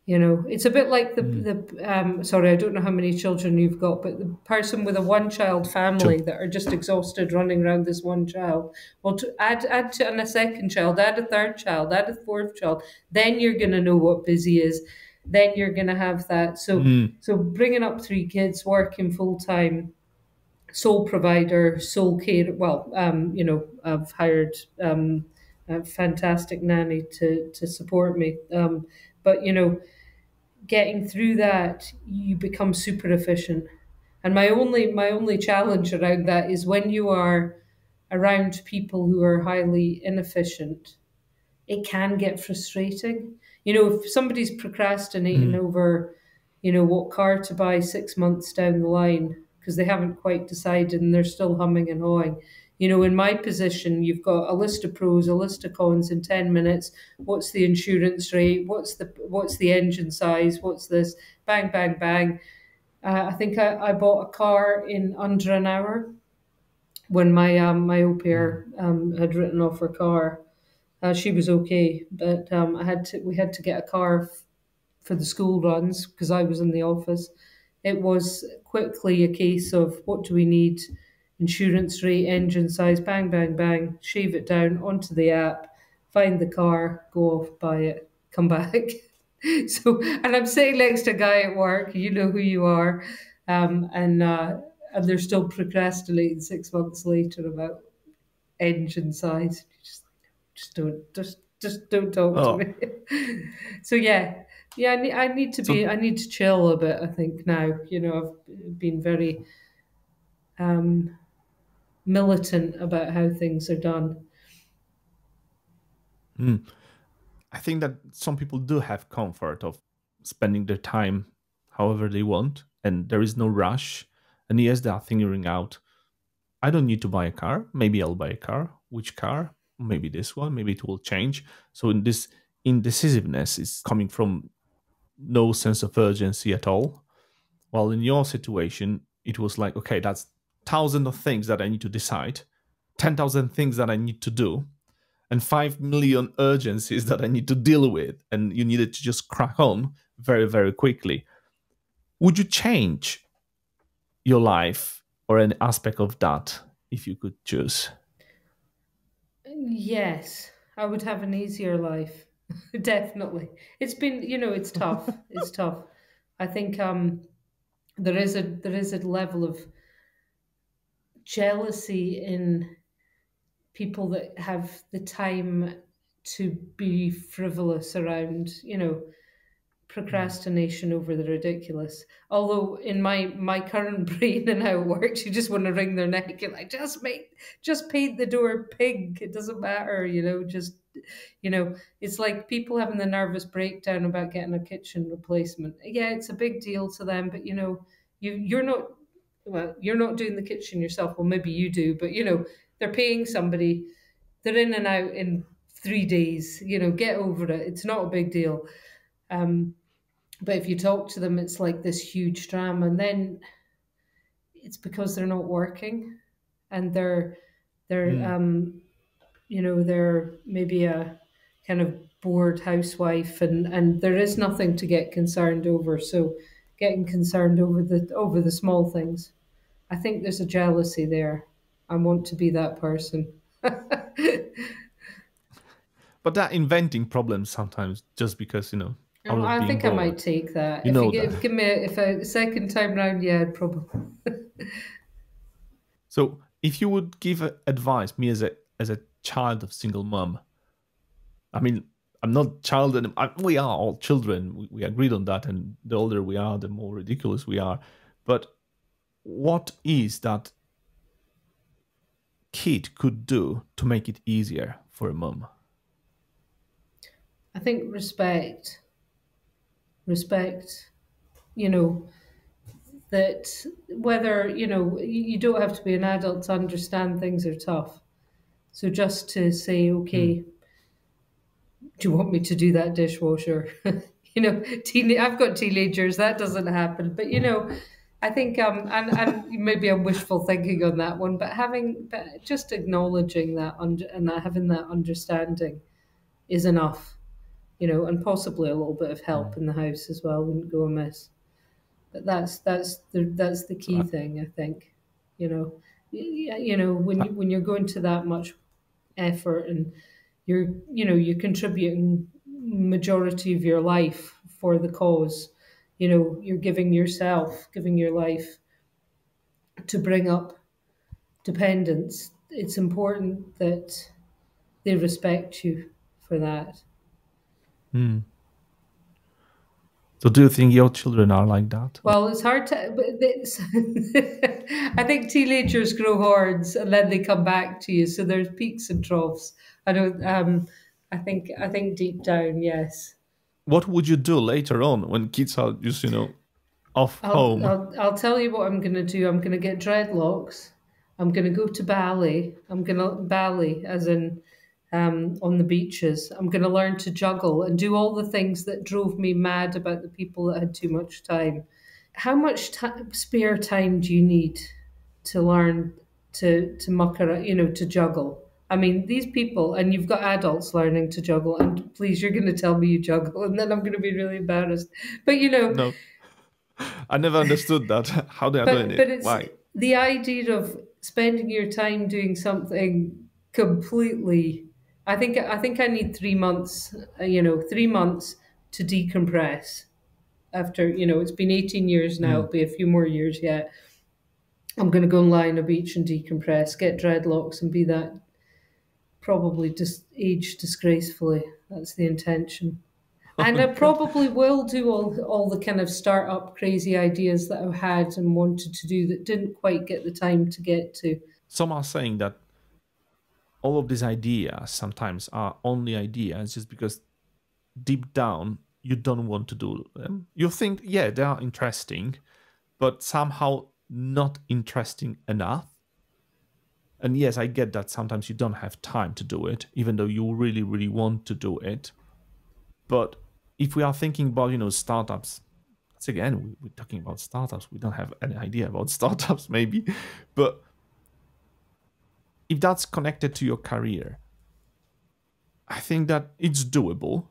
It's a bit like the sorry, I don't know how many children you've got, but the person with a one-child family that are just exhausted running around this one child. Well, to add to, and a second child, add a third child, add a fourth child, then you're going to know what busy is. Then you're going to have that. So bringing up 3 kids, working full-time, sole provider, sole care. Well, I've hired a fantastic nanny to support me. But getting through that, you become super efficient. And my only challenge around that is when you are around people who are highly inefficient, it can get frustrating. If somebody's procrastinating over, what car to buy 6 months down the line because they haven't quite decided and they're still humming and hawing. In my position, you've got a list of pros, a list of cons in 10 minutes. What's the insurance rate? What's the engine size? What's this? Bang, bang, bang. I think I bought a car in under an hour when my au pair had written off her car. She was okay, but we had to get a car for the school runs because I was in the office. It was quickly a case of what do we need? Insurance rate, engine size, bang, bang, bang, shave it down onto the app, find the car, go off, buy it, come back. And I'm sitting next to a guy at work, you know who you are, and they're still procrastinating 6 months later about engine size. Just don't talk to me. So yeah, I need to chill a bit. I think now, I've been very militant about how things are done.
I think that some people do have comfort of spending their time however they want, and there is no rush. And yes, they are figuring out, I don't need to buy a car. Maybe I'll buy a car. Which car? Maybe this one. Maybe it will change. So this indecisiveness is coming from no sense of urgency at all. While in your situation, it was like, okay, that's thousands of things that I need to decide, 10,000 things that I need to do, and 5 million urgencies that I need to deal with. And you needed to just crack on very, very quickly. Would you change your life or an aspect of that if you could choose?
Yes, I would have an easier life. Definitely. It's been, it's tough. It's tough. I think there is a level of jealousy in people that have the time to be frivolous around, procrastination over the ridiculous. Although in my current brain and how it works, you just want to wring their neck. You're like, just paint the door pink. It doesn't matter, just it's like people having the nervous breakdown about getting a kitchen replacement. Yeah, it's a big deal to them, but you're not, well, you're not doing the kitchen yourself. Well, maybe you do, but they're paying somebody. They're in and out in 3 days. Get over it. It's not a big deal. But if you talk to them, it's like this huge drama, and then it's because they're not working, and they're maybe a kind of bored housewife, and there is nothing to get concerned over. So getting concerned over the small things, I think there's a jealousy there. I want to be that person.
But that inventing problems sometimes just because, out of
I
being
think I might
bored.
take that.
You
If you
know that.
give me if a second time round, yeah, I'd probably.
So if you would give advice, me as a child of single mom, I mean, I'm not child, and we are all children. We agreed on that, and the older we are, the more ridiculous we are. But what is that kid could do to make it easier for a mom?
I think respect. You know that whether you don't have to be an adult to understand things are tough. So just to say,
Mm.
okay, do you want me to do that dishwasher? I've got teenagers. That doesn't happen. But I think and maybe I'm wishful thinking on that one. But just acknowledging that and that having that understanding is enough. And possibly a little bit of help in the house as well wouldn't go amiss. But that's the
So
key thing, I think. When you're going to that much effort and you're contributing majority of your life for the cause. You're giving your life to bring up dependents. It's important that they respect you for that.
mm. So do you think your children are like that?
Well, it's hard to. I think teenagers grow hordes and then they come back to you. So there's peaks and troughs. I don't. I think deep down, yes.
What would you do later on when kids are just, off
I'll
home?
I'll I'll tell you what I'm gonna do. I'm gonna get dreadlocks. I'm gonna go to Bali. I'm gonna Bali, as in on the beaches. I'm gonna learn to juggle and do all the things that drove me mad about the people that had too much time. How much spare time do you need to learn to muck around, to juggle? I mean, these people, and you've got adults learning to juggle, and please, you're going to tell me you juggle, and then I'm going to be really embarrassed. But
No, I never understood that. How they are doing
but
it?
it's
Why?
the idea of spending your time doing something completely. I think I need 3 months. 3 months to decompress. After it's been 18 years now.
Mm.
It'll be a few more years yet. I'm going to go and lie on a beach and decompress, get dreadlocks, and be that probably just age disgracefully. That's the intention. And I probably will do all the kind of startup crazy ideas that I've had and wanted to do that didn't quite get the time to get to.
Some are saying that all of these ideas sometimes are only ideas just because deep down you don't want to do them. You think, yeah, they are interesting, but somehow not interesting enough. And yes, I get that sometimes you don't have time to do it, even though you really, really want to do it. But if we are thinking about, startups, once again, we're talking about startups. We don't have any idea about startups, maybe. But if that's connected to your career, I think that it's doable.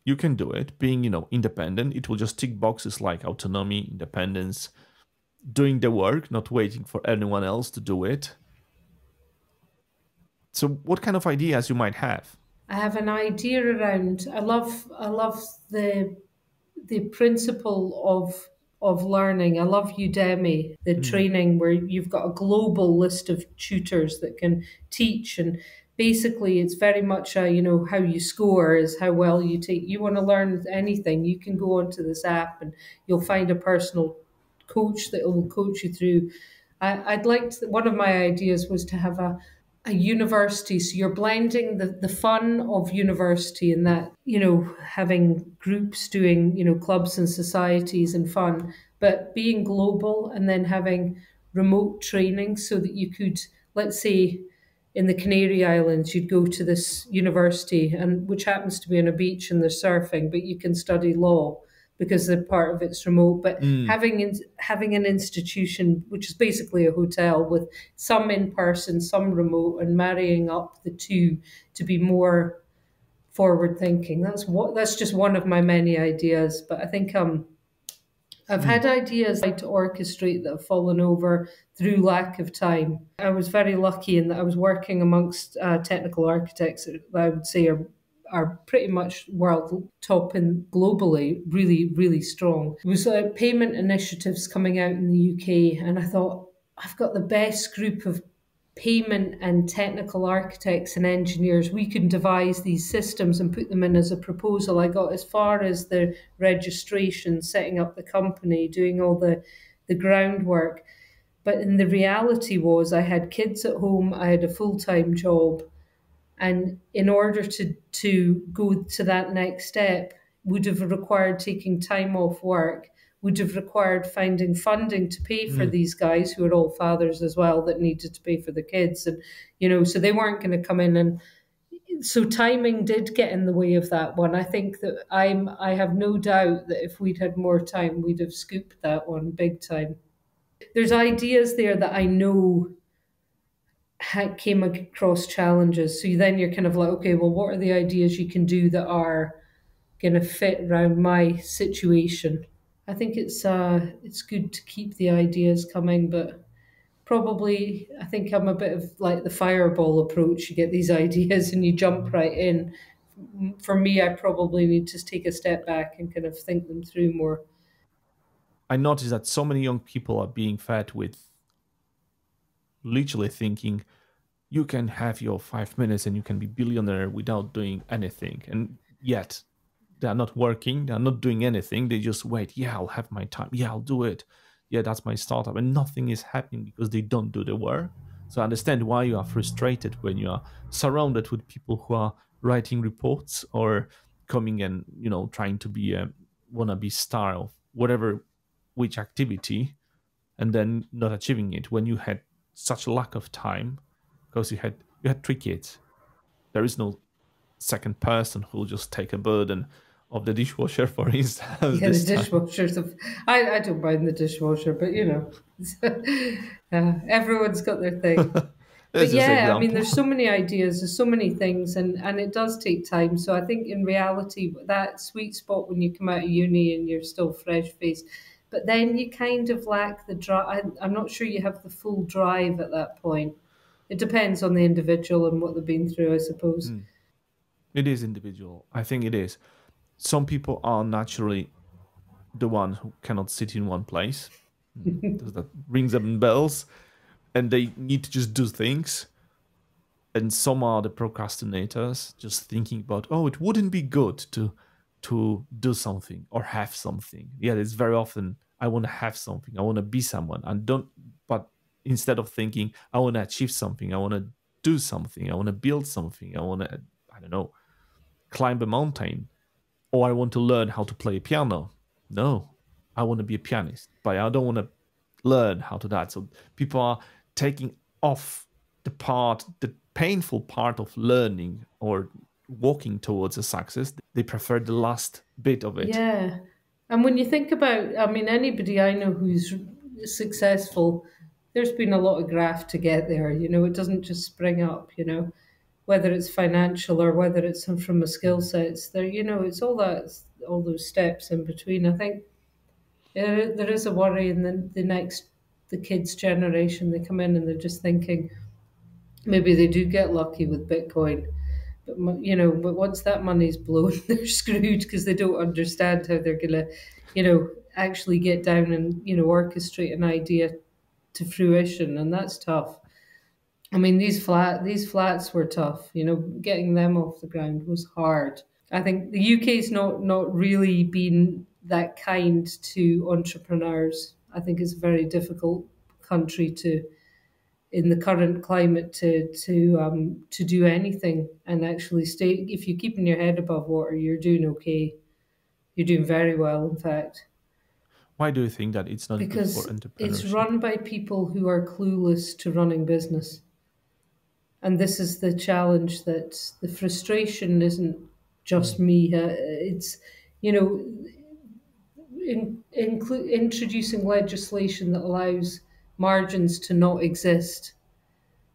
You can do it. Being, independent, it will just tick boxes like autonomy, independence, doing the work, not waiting for anyone else to do it. So what kind of ideas you might have?
I have an idea around. I love the principle of learning. I love Udemy, the training where you've got a global list of tutors that can teach, and basically it's very much how you score is how well you take. You want to learn anything, you can go onto this app and you'll find a personal coach that will coach you through. I'd like to, one of my ideas was to have a university. So you're blending the fun of university and that, having groups doing, clubs and societies and fun, but being global and then having remote training so that you could, let's say, in the Canary Islands, you'd go to this university and which happens to be on a beach and there's surfing, but you can study law because the part of it's remote. But having an institution which is basically a hotel with some in person, some remote, and marrying up the two to be more forward thinking. That's just one of my many ideas. But I think I've had ideas like to orchestrate that have fallen over through lack of time. I was very lucky in that I was working amongst technical architects that I would say are pretty much world top and globally really, really strong. It was payment initiatives coming out in the UK, and I thought, I've got the best group of payment and technical architects and engineers. We can devise these systems and put them in as a proposal. I got as far as the registration, setting up the company, doing all the groundwork. But in the reality was I had kids at home, I had a full-time job. And in order to go to that next step would have required taking time off work, would have required finding funding to pay for these guys who are all fathers as well that needed to pay for the kids. And, so they weren't going to come in. And so timing did get in the way of that one. I think that I have no doubt that if we'd had more time, we'd have scooped that one big time. There's ideas there that I know came across challenges. So then you're kind of like, okay, well, what are the ideas you can do that are going to fit around my situation? I think it's good to keep the ideas coming, but probably I think I'm a bit of like the fireball approach. You get these ideas and you jump right in. For me, I probably need to take a step back and kind of think them through more.
I noticed that so many young people are being fed with literally thinking you can have your 5 minutes and you can be billionaire without doing anything. And yet they are not working, they are not doing anything. They just wait. Yeah, I'll have my time. Yeah, I'll do it. Yeah, that's my startup. And nothing is happening because they don't do the work. So I understand why you are frustrated when you are surrounded with people who are writing reports or coming and, trying to be a wannabe star of which activity, and then not achieving it when you had such a lack of time because you had 3 kids. There is no second person who will just take a burden of the dishwasher, for instance.
Yeah, the dishwashers. I don't mind the dishwasher, but everyone's got their thing. But yeah, I mean, there's so many ideas, there's so many things, and it does take time. So I think in reality, that sweet spot when you come out of uni and you're still fresh-faced, but then you kind of lack the drive. I'm not sure you have the full drive at that point. It depends on the individual and what they've been through, I suppose.
It is individual. I think it is. Some people are naturally the one who cannot sit in one place. That rings them bells. And they need to just do things. And some are the procrastinators, just thinking about, it wouldn't be good to do something or have something. Yeah, it's very often, I want to have something. I want to be someone. But instead of thinking, I want to achieve something, I want to do something, I want to build something, I want to, I don't know, climb a mountain, or I want to learn how to play a piano. No, I want to be a pianist, but I don't want to learn how to that. So people are taking off the painful part of learning or walking towards a success, they prefer the last bit of it.
Yeah. And when you think about, I mean, anybody I know who's successful, there's been a lot of graft to get there. It doesn't just spring up, whether it's financial or whether it's from a skill set. It's there, it's all those steps in between. I think there is a worry in the kids' generation. They come in and they're just thinking maybe they do get lucky with Bitcoin. But once that money's blown, they're screwed because they don't understand how they're gonna, actually get down and orchestrate an idea to fruition, and that's tough. I mean, these flats were tough. Getting them off the ground was hard. I think the UK's not really been that kind to entrepreneurs. I think it's a very difficult country to in the current climate to do anything and actually stay. If you're keeping your head above water, you're doing okay. You're doing very well, in fact.
Why do you think that it's not good for
Because
entrepreneurship?
it's run by people who are clueless to running business. And this is the challenge, that the frustration isn't just me. It's, introducing legislation that allows margins to not exist,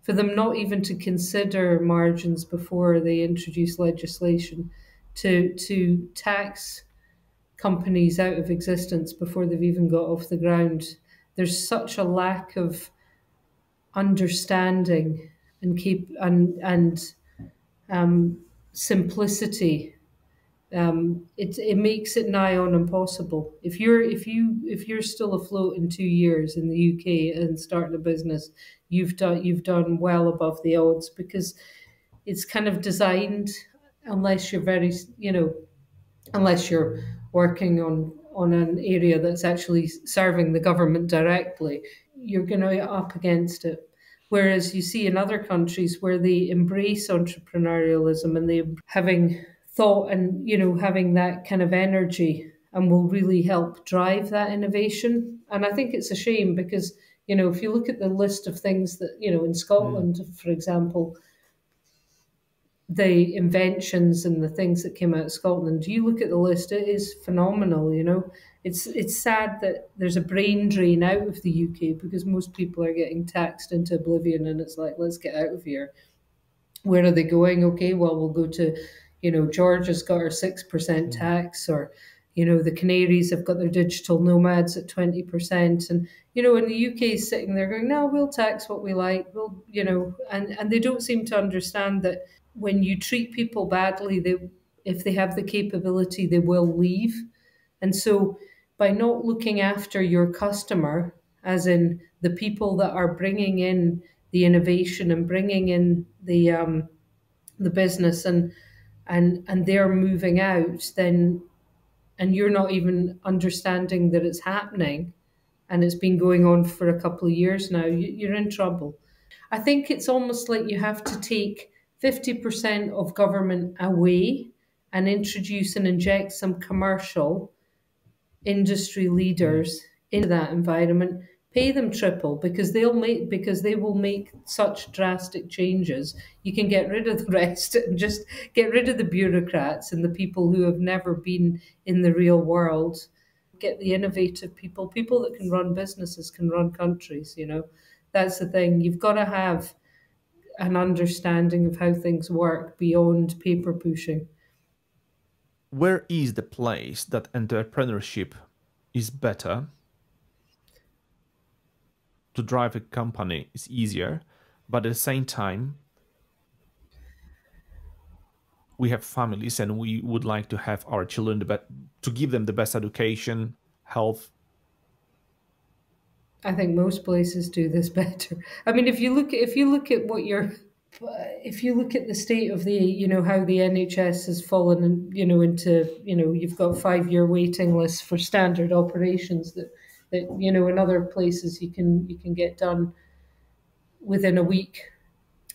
for them not even to consider margins before they introduce legislation, to tax companies out of existence before they've even got off the ground. There's such a lack of understanding and simplicity. It makes it nigh on impossible. If you're still afloat in 2 years in the UK and starting a business, you've done well above the odds, because it's kind of designed, unless you're very unless you're working on an area that's actually serving the government directly, you're going to be up against it. Whereas you see in other countries where they embrace entrepreneurialism and they having thought and having that kind of energy, and will really help drive that innovation. And I think it's a shame because if you look at the list of things that in Scotland, for example, the inventions and the things that came out of Scotland, you look at the list, it is phenomenal. It's sad that there's a brain drain out of the UK because most people are getting taxed into oblivion, and it's like, let's get out of here. Where are they going? Okay, well, we'll go to, Georgia's got her 6% tax, or, the Canaries have got their digital nomads at 20%. And, in the UK is sitting there going, no, we'll tax what we like. We'll, and they don't seem to understand that when you treat people badly, if they have the capability, they will leave. And so by not looking after your customer, as in the people that are bringing in the innovation and bringing in the business and they're moving out, then, and you're not even understanding that it's happening and it's been going on for a couple of years now, you're in trouble. I think it's almost like you have to take 50% of government away and introduce and inject some commercial industry leaders into that environment, pay them triple, because they will make such drastic changes. You can get rid of the rest and just get rid of the bureaucrats and the people who have never been in the real world. Get the innovative people that can run businesses, can run countries. That's the thing. You've got to have an understanding of how things work beyond paper pushing.
Where is the place that entrepreneurship is better? To drive a company is easier, but at the same time, we have families and we would like to have our children to give them the best education, health.
I think most places do this better. I mean, if you look at the state of the, how the NHS has fallen, into, you've got 5-year waiting lists for standard operations that in other places you can get done within a week.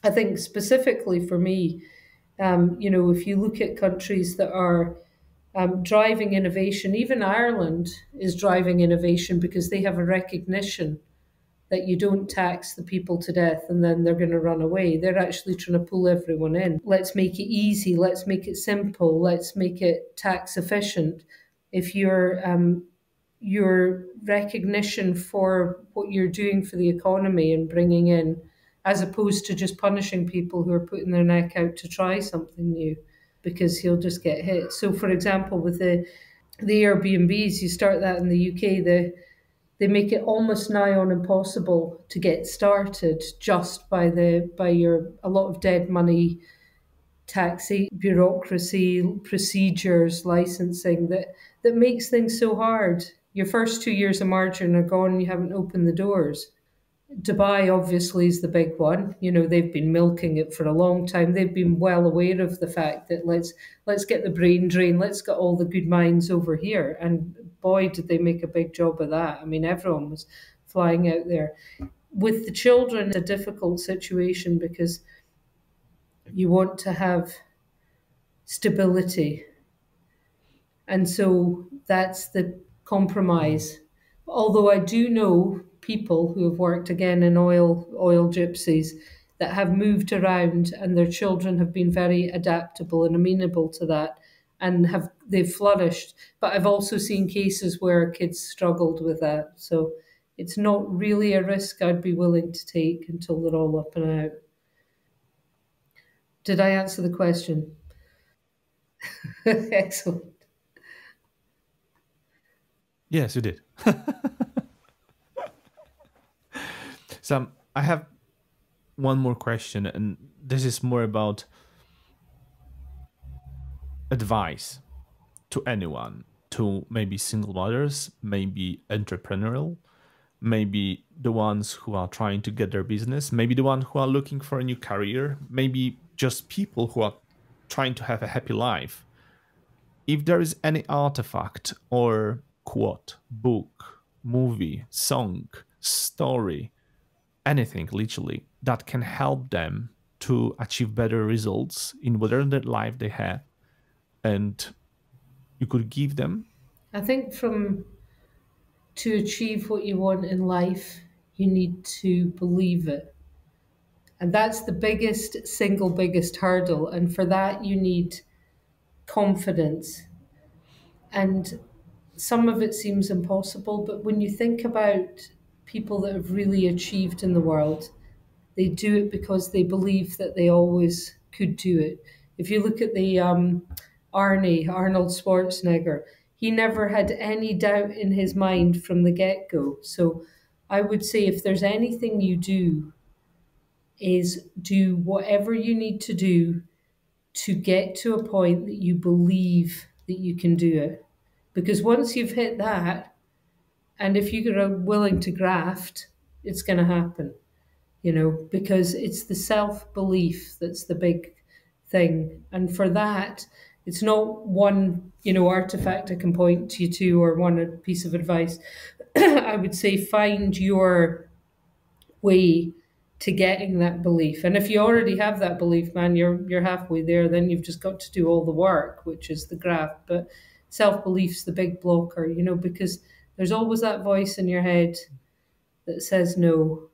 I think specifically for me, if you look at countries that are driving innovation, even Ireland is driving innovation because they have a recognition that you don't tax the people to death and then they're going to run away. They're actually trying to pull everyone in. Let's make it easy. Let's make it simple. Let's make it tax efficient. If your recognition for what you're doing for the economy and bringing in, as opposed to just punishing people who are putting their neck out to try something new, because he'll just get hit. So, for example, with the Airbnbs, you start that in the UK, they make it almost nigh on impossible to get started just by a lot of dead money, taxi, bureaucracy, procedures, licensing that makes things so hard. Your first 2 years of margin are gone and you haven't opened the doors. Dubai obviously is the big one. You know, they've been milking it for a long time. They've been well aware of the fact that let's get the brain drain, let's get all the good minds over here. And boy, did they make a big job of that. I mean, everyone was flying out there. With the children, it's a difficult situation because you want to have stability. And so that's the compromise. Although I do know people who have worked again in oil gypsies that have moved around and their children have been very adaptable and amenable to that and they've flourished. But I've also seen cases where kids struggled with that. So it's not really a risk I'd be willing to take until they're all up and out. Did I answer the question? Excellent.
Yes, you did. So I have one more question, and this is more about advice to anyone, to maybe single mothers, maybe entrepreneurial, maybe the ones who are trying to get their business, maybe the ones who are looking for a new career, maybe just people who are trying to have a happy life. If there is any artifact or quote, book, movie, song, story, anything literally that can help them to achieve better results in whatever life they have, and you could give them?
I think to achieve what you want in life, you need to believe it. And that's the single biggest hurdle. And for that, you need confidence. And some of it seems impossible, but when you think about people that have really achieved in the world, they do it because they believe that they always could do it. If you look at the Arnold Schwarzenegger, he never had any doubt in his mind from the get-go. So I would say if there's anything you do, is do whatever you need to do to get to a point that you believe that you can do it. Because once you've hit that, and if you're willing to graft, it's going to happen, you know, because it's the self-belief that's the big thing. And for that, it's not one, you know, artifact I can point you to or one piece of advice. I would say find your way to getting that belief. And if you already have that belief, man, you're halfway there. Then you've just got to do all the work, which is the graft. But self-belief's the big blocker, you know, because there's always that voice in your head that says no,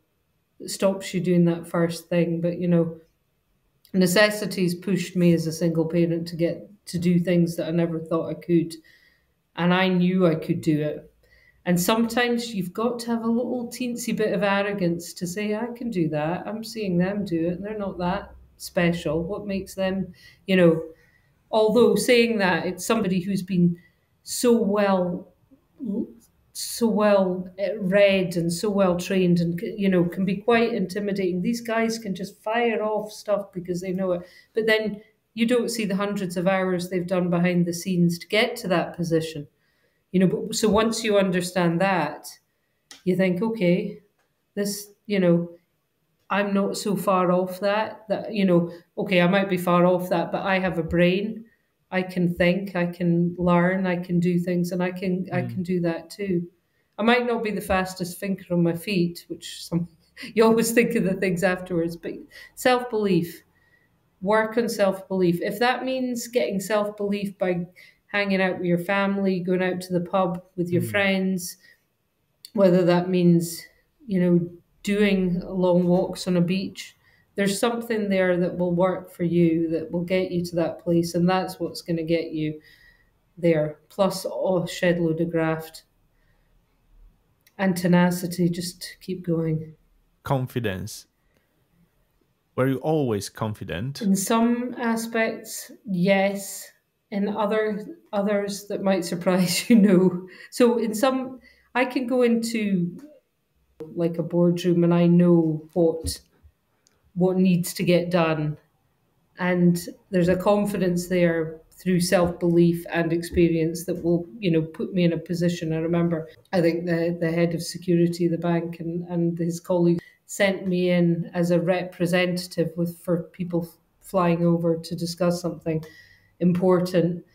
that stops you doing that first thing. But, you know, necessities pushed me as a single parent to do things that I never thought I could. And I knew I could do it. And sometimes you've got to have a little teensy bit of arrogance to say, I can do that. I'm seeing them do it. And they're not that special. What makes them, you know, although saying that, it's somebody who's been so well read and so well trained and, you know, can be quite intimidating. These guys can just fire off stuff because they know it. But then you don't see the hundreds of hours they've done behind the scenes to get to that position. You know, but so once you understand that, you think, okay, this, you know, I'm not so far off that, you know, okay, I might be far off that, but I have a brain. I can think, I can learn, I can do things, and I can do that too. I might not be the fastest thinker on my feet, which you always think of the things afterwards, but self-belief, work on self-belief. If that means getting self-belief by hanging out with your family, going out to the pub with your friends, whether that means, you know, doing long walks on a beach. There's something there that will work for you, that will get you to that place, and that's what's going to get you there. Plus, a shed load of graft and tenacity, just keep going.
Confidence. Were you always confident?
In some aspects, yes. In others that might surprise you, no. So in some, I can go into like a boardroom and I know what needs to get done, and there's a confidence there through self-belief and experience that will, put me in a position. I remember, I think the head of security of the bank and his colleagues sent me in as a representative for people flying over to discuss something important.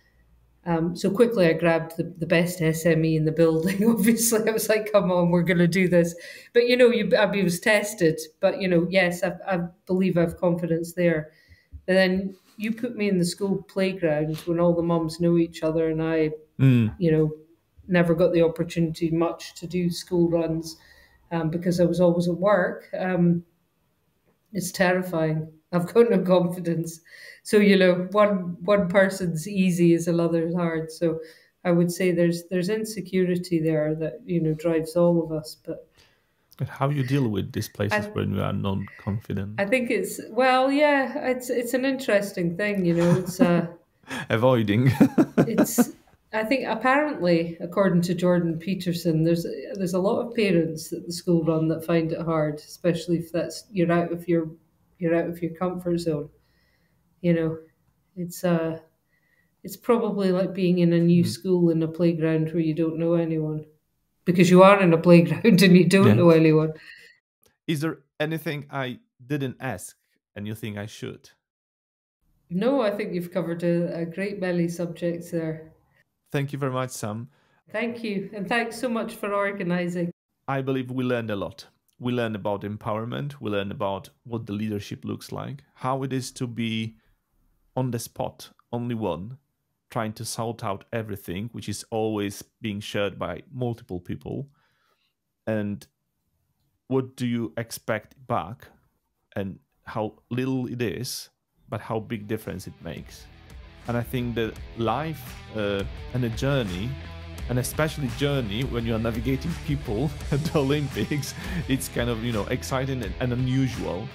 So quickly I grabbed the best SME in the building. Obviously, I was like, come on, we're going to do this. But, I was tested. But, yes, I believe I have confidence there. But then you put me in the school playground when all the mums know each other, and I, never got the opportunity much to do school runs because I was always at work. It's terrifying. I've got no confidence. So, one person's easy is another's hard. So I would say there's insecurity there that, drives all of us. But
how you deal with these places when you are non-confident?
I think it's an interesting thing, It's
avoiding.
I think apparently, according to Jordan Peterson, there's a lot of parents at the school run that find it hard, especially if you're out of your comfort zone. It's probably like being in a new school in a playground where you don't know anyone, because you are in a playground and you don't know anyone.
Is there anything I didn't ask and you think I should?
No, I think you've covered a great many subjects there.
Thank you very much, Sam.
Thank you. And thanks so much for organizing.
I believe we learned a lot. We learned about empowerment. We learned about what the leadership looks like, how it is to be on the spot, only one, trying to sort out everything, which is always being shared by multiple people. And what do you expect back, and how little it is, but how big difference it makes. And I think that life and a journey, and especially journey when you are navigating people at the Olympics, it's kind of, exciting and unusual.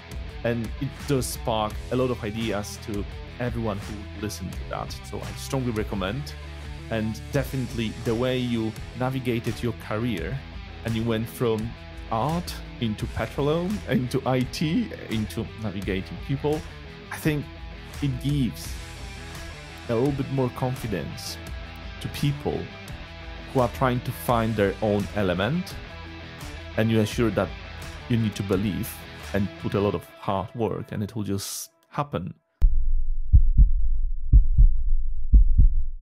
And it does spark a lot of ideas to everyone who listens to that. So I strongly recommend. And definitely the way you navigated your career, and you went from art into petroleum, into IT, into navigating people, I think it gives a little bit more confidence to people who are trying to find their own element, and you ensure that you need to believe and put a lot of hard work, and it will just happen.